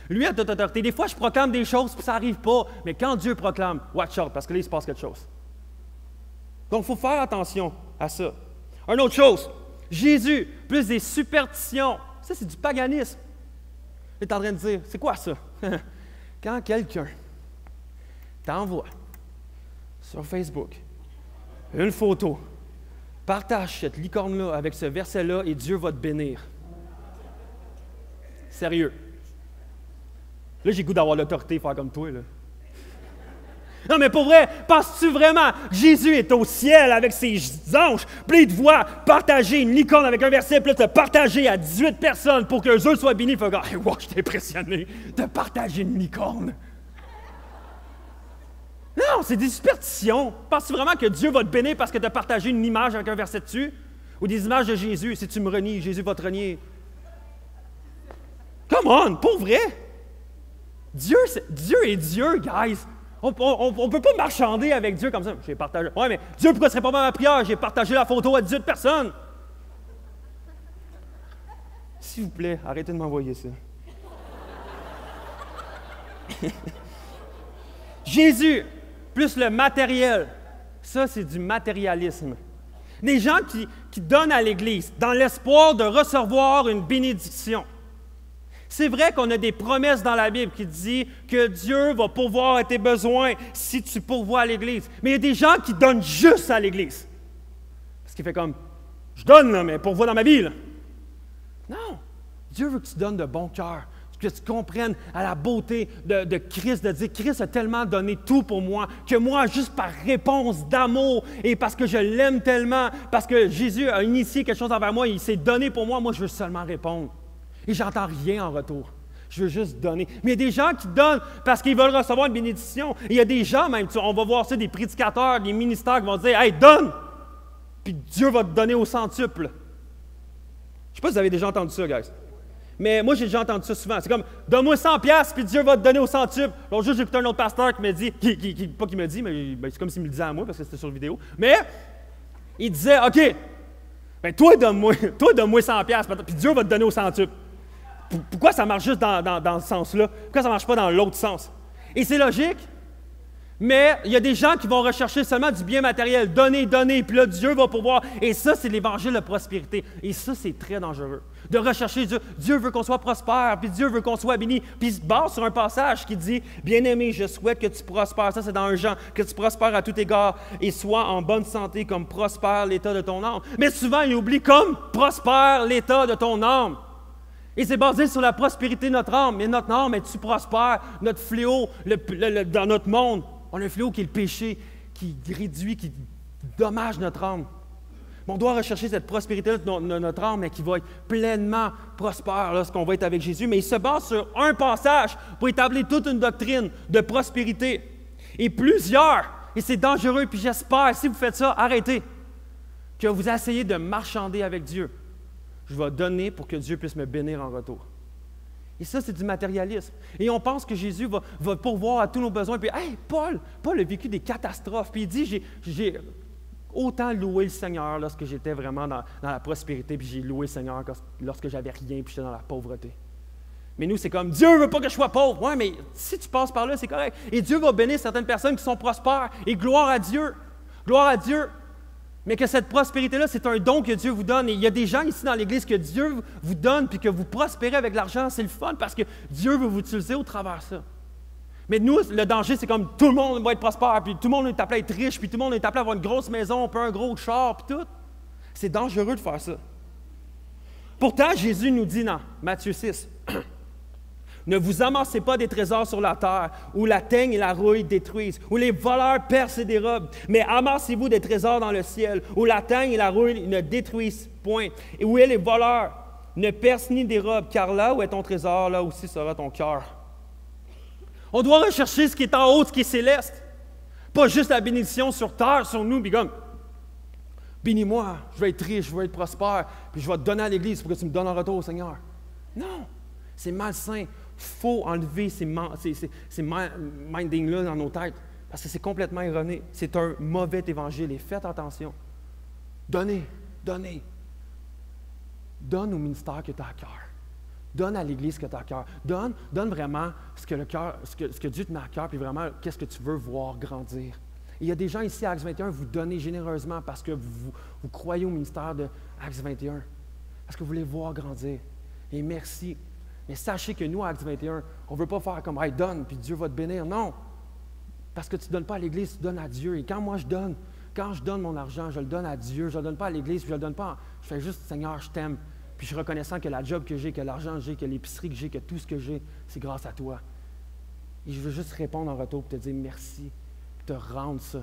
Lui a toute autorité. Des fois, je proclame des choses, puis ça n'arrive pas, mais quand Dieu proclame, watch out, parce que là, il se passe quelque chose. Donc, il faut faire attention à ça. Une autre chose, Jésus, plus des superstitions, ça, c'est du paganisme. Il est en train de dire, c'est quoi ça? Quand quelqu'un t'envoie sur Facebook une photo, partage cette licorne-là avec ce verset-là et Dieu va te bénir. Sérieux. Là, j'ai le goût d'avoir l'autorité, faire comme toi, là. Non, mais pour vrai, penses-tu vraiment que Jésus est au ciel avec ses anges, puis il te voit partager une licorne avec un verset, puis là, te partager à 18 personnes pour qu'eux autres soient bénis? Il fait hey, wow, je t'ai impressionné de partager une licorne. Non, c'est des superstitions. Penses-tu vraiment que Dieu va te bénir parce que tu as partagé une image avec un verset dessus? Ou des images de Jésus? Si tu me renies, Jésus va te renier. Come on, pour vrai? Dieu est Dieu, guys. On ne peut pas marchander avec Dieu comme ça. J'ai partagé. Ouais, mais Dieu, pourquoi ne serait pas ma prière? J'ai partagé la photo à 18 personnes. S'il vous plaît, arrêtez de m'envoyer ça. Jésus, plus le matériel. Ça, c'est du matérialisme. Des gens qui donnent à l'Église dans l'espoir de recevoir une bénédiction. C'est vrai qu'on a des promesses dans la Bible qui disent que Dieu va pourvoir à tes besoins si tu pourvois à l'Église. Mais il y a des gens qui donnent juste à l'Église. Parce qu'il fait comme, je donne, là, mais pourvois dans ma vie. Là. Non, Dieu veut que tu donnes de bon cœur, que tu comprennes à la beauté de Christ, de dire, Christ a tellement donné tout pour moi, que moi, juste par réponse d'amour, et parce que je l'aime tellement, parce que Jésus a initié quelque chose envers moi, il s'est donné pour moi, moi, je veux seulement répondre. Et j'entends rien en retour. Je veux juste donner. Mais il y a des gens qui donnent parce qu'ils veulent recevoir une bénédiction. Et il y a des gens même, on va voir ça, des prédicateurs, des ministères qui vont dire « Hey, donne! » Puis Dieu va te donner au centuple. Je ne sais pas si vous avez déjà entendu ça, guys. Mais moi, j'ai déjà entendu ça souvent. C'est comme « Donne-moi 100$, puis Dieu va te donner au centuple. » L'autre jour, j'ai écouté un autre pasteur qui me dit, pas qu'il me dit, mais c'est comme s'il me le disait à moi parce que c'était sur vidéo. Mais il disait « OK, ben toi, donne-moi 100$, puis Dieu va te donner au centuple. » Pourquoi ça marche juste dans ce sens-là? Pourquoi ça ne marche pas dans l'autre sens? Et c'est logique, mais il y a des gens qui vont rechercher seulement du bien matériel. Donner, puis là, Dieu va pouvoir. Et ça, c'est l'évangile de prospérité. Et ça, c'est très dangereux. De rechercher Dieu. Dieu veut qu'on soit prospère, puis Dieu veut qu'on soit béni. Puis il se base sur un passage qui dit « Bien-aimé, je souhaite que tu prospères. » Ça, c'est dans 1 Jean. « Que tu prospères à tout égard et sois en bonne santé comme prospère l'état de ton âme. » Mais souvent, il oublie « Comme prospère l'état de ton âme. » Et c'est basé sur la prospérité de notre âme. Mais notre âme, est-tu prospère? Notre fléau dans notre monde, on a un fléau qui est le péché, qui réduit, qui dommage notre âme. Mais on doit rechercher cette prospérité de notre âme, mais qui va être pleinement prospère lorsqu'on va être avec Jésus. Mais il se base sur un passage pour établir toute une doctrine de prospérité. Et plusieurs, et c'est dangereux, puis j'espère, si vous faites ça, arrêtez, que vous essayez de marchander avec Dieu. Je vais donner pour que Dieu puisse me bénir en retour. Et ça, c'est du matérialisme. Et on pense que Jésus va pourvoir à tous nos besoins. Puis, hey, Paul a vécu des catastrophes. Puis il dit, j'ai autant loué le Seigneur lorsque j'étais vraiment dans la prospérité, puis j'ai loué le Seigneur lorsque j'avais rien, puis j'étais dans la pauvreté. Mais nous, c'est comme, Dieu ne veut pas que je sois pauvre. Oui, mais si tu passes par là, c'est correct. Et Dieu va bénir certaines personnes qui sont prospères. Et gloire à Dieu. Gloire à Dieu. Mais que cette prospérité-là, c'est un don que Dieu vous donne. Et il y a des gens ici dans l'Église que Dieu vous donne puis que vous prospérez avec l'argent. C'est le fun parce que Dieu veut vous utiliser au travers de ça. Mais nous, le danger, c'est comme tout le monde va être prospère, puis tout le monde est appelé à être riche, puis tout le monde est appelé à avoir une grosse maison, puis un gros char, puis tout. C'est dangereux de faire ça. Pourtant, Jésus nous dit dans Matthieu 6, ne vous amassez pas des trésors sur la terre, où la teigne et la rouille détruisent, où les voleurs percent et dérobent, mais amassez-vous des trésors dans le ciel, où la teigne et la rouille ne détruisent point, et où les voleurs ne percent ni dérobent, car là où est ton trésor, là aussi sera ton cœur. On doit rechercher ce qui est en haut, ce qui est céleste, pas juste la bénédiction sur terre, sur nous, puis comme, bénis-moi, je vais être riche, je vais être prospère, puis je vais te donner à l'Église pour que tu me donnes en retour au Seigneur. Non, c'est malsain. Il faut enlever ces mindings-là dans nos têtes. Parce que c'est complètement erroné. C'est un mauvais évangile et faites attention. Donnez, donnez. Donne au ministère que tu as à cœur. Donne à l'Église ce que tu as à cœur. Donne vraiment ce que Dieu te met à cœur, puis vraiment, qu'est-ce que tu veux voir grandir. Et il y a des gens ici à Acts 21, vous donnez généreusement parce que vous croyez au ministère de Acts 21, parce que vous voulez voir grandir. Et merci. Mais sachez que nous, à Acts 21, on ne veut pas faire comme « Hey, donne, puis Dieu va te bénir ». Non! Parce que tu ne donnes pas à l'Église, tu donnes à Dieu. Et quand je donne mon argent, je le donne à Dieu, je ne le donne pas à l'Église, puis je ne le donne pas, je fais juste « Seigneur, je t'aime ». Puis je suis reconnaissant que la job que j'ai, que l'argent que j'ai, que l'épicerie que j'ai, que tout ce que j'ai, c'est grâce à toi. Et je veux juste répondre en retour pour te dire merci, puis te rendre ça.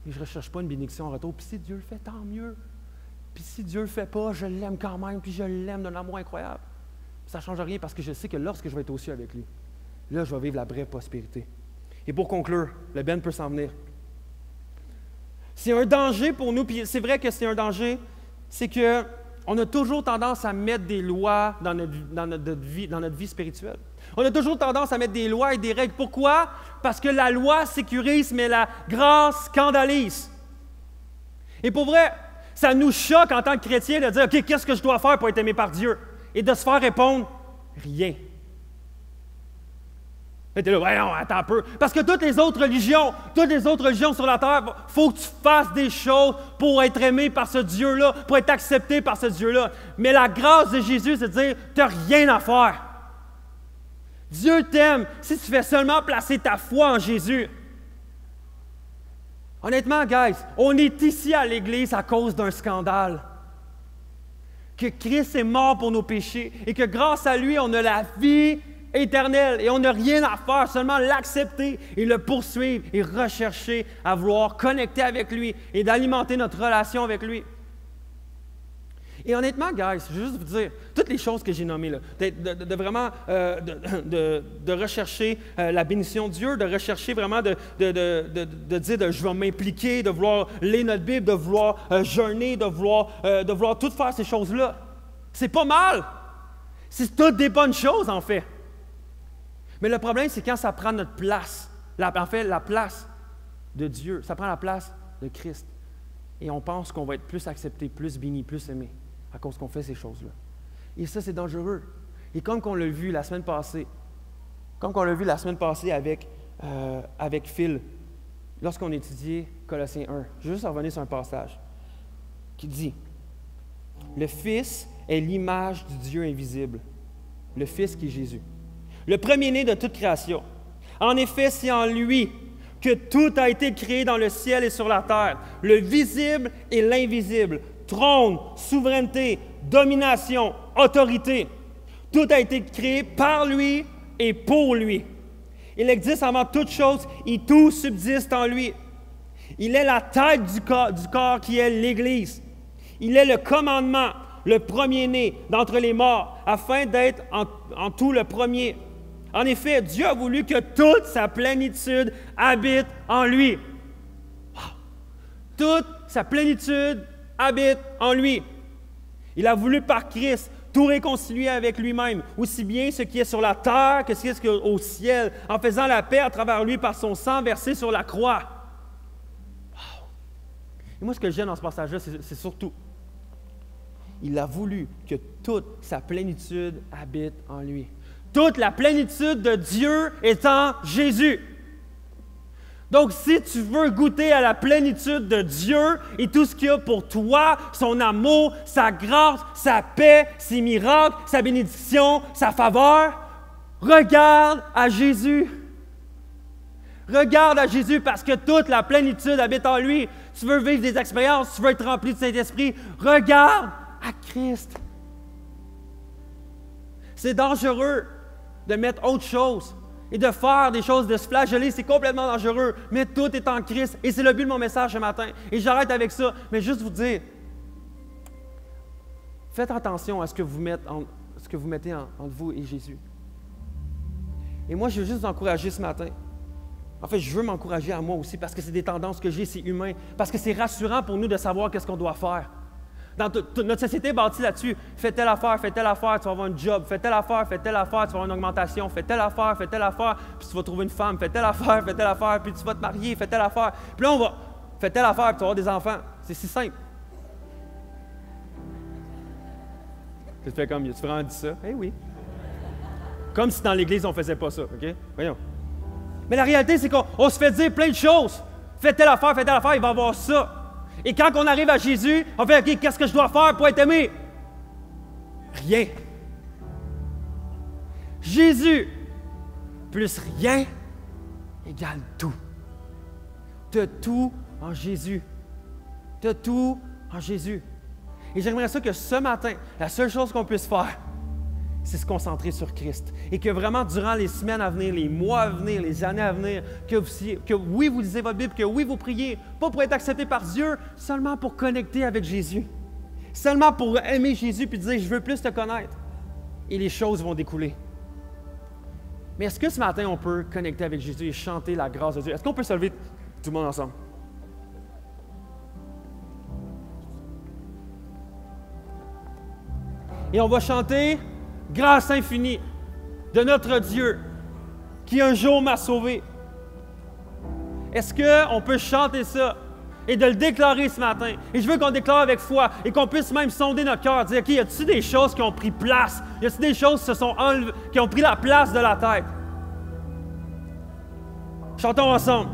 Et je ne recherche pas une bénédiction en retour. Puis si Dieu le fait, tant mieux. Puis si Dieu ne le fait pas, je l'aime quand même, puis je l'aime d'un amour incroyable. Puis ça ne change rien parce que je sais que lorsque je vais être au ciel avec lui, là, je vais vivre la vraie prospérité. Et pour conclure, le Ben peut s'en venir. C'est un danger pour nous, puis c'est vrai que c'est un danger, c'est que on a toujours tendance à mettre des lois dans notre vie spirituelle. On a toujours tendance à mettre des lois et des règles. Pourquoi? Parce que la loi sécurise, mais la grâce scandalise. Et pour vrai, ça nous choque en tant que chrétiens de dire « OK, qu'est-ce que je dois faire pour être aimé par Dieu? » Et de se faire répondre « Rien. » Et tu es là, ouais, non, attends un peu. Parce que toutes les autres religions sur la terre, il faut que tu fasses des choses pour être aimé par ce Dieu-là, pour être accepté par ce Dieu-là. Mais la grâce de Jésus, c'est de dire, tu n'as rien à faire. Dieu t'aime si tu fais seulement placer ta foi en Jésus. Honnêtement, guys, on est ici à l'Église à cause d'un scandale. Que Christ est mort pour nos péchés et que grâce à lui, on a la vie éternel et on n'a rien à faire, seulement l'accepter et le poursuivre et rechercher à vouloir connecter avec lui et d'alimenter notre relation avec lui. Et honnêtement, guys, je veux juste vous dire, toutes les choses que j'ai nommées, là, de vraiment de rechercher la bénédiction de Dieu, de rechercher vraiment de dire je vais m'impliquer, de vouloir lire notre Bible, de vouloir jeûner, de vouloir tout faire ces choses-là. C'est pas mal. C'est toutes des bonnes choses, en fait. Mais le problème, c'est quand ça prend notre place, la place de Dieu, ça prend la place de Christ. Et on pense qu'on va être plus accepté, plus béni, plus aimé à cause qu'on fait ces choses-là. Et ça, c'est dangereux. Et comme on l'a vu la semaine passée, avec Phil, lorsqu'on étudiait Colossiens 1, je vais juste revenir sur un passage qui dit « Le Fils est l'image du Dieu invisible, le Fils qui est Jésus. Le premier-né de toute création. En effet, c'est en lui que tout a été créé dans le ciel et sur la terre, le visible et l'invisible, trône, souveraineté, domination, autorité. Tout a été créé par lui et pour lui. Il existe avant toute chose et tout subsiste en lui. Il est la tête du corps qui est l'Église. Il est le commandement, le premier-né d'entre les morts, afin d'être en tout le premier. En effet, Dieu a voulu que toute sa plénitude habite en lui. Wow. Toute sa plénitude habite en lui. Il a voulu par Christ tout réconcilier avec lui-même, aussi bien ce qui est sur la terre que ce qui est au ciel, en faisant la paix à travers lui par son sang versé sur la croix. Wow. Et moi, ce que j'aime dans ce passage-là, c'est surtout, il a voulu que toute sa plénitude habite en lui. Toute la plénitude de Dieu est en Jésus. Donc, si tu veux goûter à la plénitude de Dieu et tout ce qu'il y a pour toi, son amour, sa grâce, sa paix, ses miracles, sa bénédiction, sa faveur, regarde à Jésus. Regarde à Jésus parce que toute la plénitude habite en lui. Tu veux vivre des expériences, tu veux être rempli de Saint-Esprit, regarde à Christ. C'est dangereux de mettre autre chose et de faire des choses, de se flageller, c'est complètement dangereux, mais tout est en Christ et c'est le but de mon message ce matin. Et j'arrête avec ça, mais juste vous dire, faites attention à ce que vous mettez entre vous et Jésus. Et moi, je veux juste vous encourager ce matin. En fait, je veux m'encourager à moi aussi parce que c'est des tendances que j'ai, c'est humain, parce que c'est rassurant pour nous de savoir qu'est-ce qu'on doit faire. Notre société est bâtie là-dessus. Fais telle affaire, tu vas avoir un job. Fais telle affaire, tu vas avoir une augmentation. Fais telle affaire, puis tu vas trouver une femme. Fais telle affaire, puis tu vas te marier. Fais telle affaire. Puis là, fais telle affaire, puis tu vas avoir des enfants. C'est si simple. Tu te fais comme, tu vraiment dit ça? Eh oui. Comme si dans l'Église, on ne faisait pas ça, OK? Voyons. Mais la réalité, c'est qu'on se fait dire plein de choses. Fais telle affaire, il va y avoir ça. Et quand on arrive à Jésus, on fait, OK, qu'est-ce que je dois faire pour être aimé? Rien. Jésus plus rien égale tout. Tu as tout en Jésus. Tu as tout en Jésus. Et j'aimerais ça que ce matin, la seule chose qu'on puisse faire, c'est se concentrer sur Christ. Et que vraiment, durant les semaines à venir, les mois à venir, les années à venir, que oui, vous lisez votre Bible, que oui, vous priez, pas pour être accepté par Dieu, seulement pour connecter avec Jésus. Seulement pour aimer Jésus puis dire, je veux plus te connaître. Et les choses vont découler. Mais est-ce que ce matin, on peut connecter avec Jésus et chanter la grâce de Dieu? Est-ce qu'on peut se lever tout le monde ensemble? Et on va chanter « Grâce infinie de notre Dieu qui un jour m'a sauvé ». Est-ce qu'on peut chanter ça et de le déclarer ce matin? Et je veux qu'on déclare avec foi et qu'on puisse même sonder notre cœur, dire « OK, y a-t-il des choses qui ont pris place? Y a-t-il des choses qui ont pris la place de la tête? » Chantons ensemble.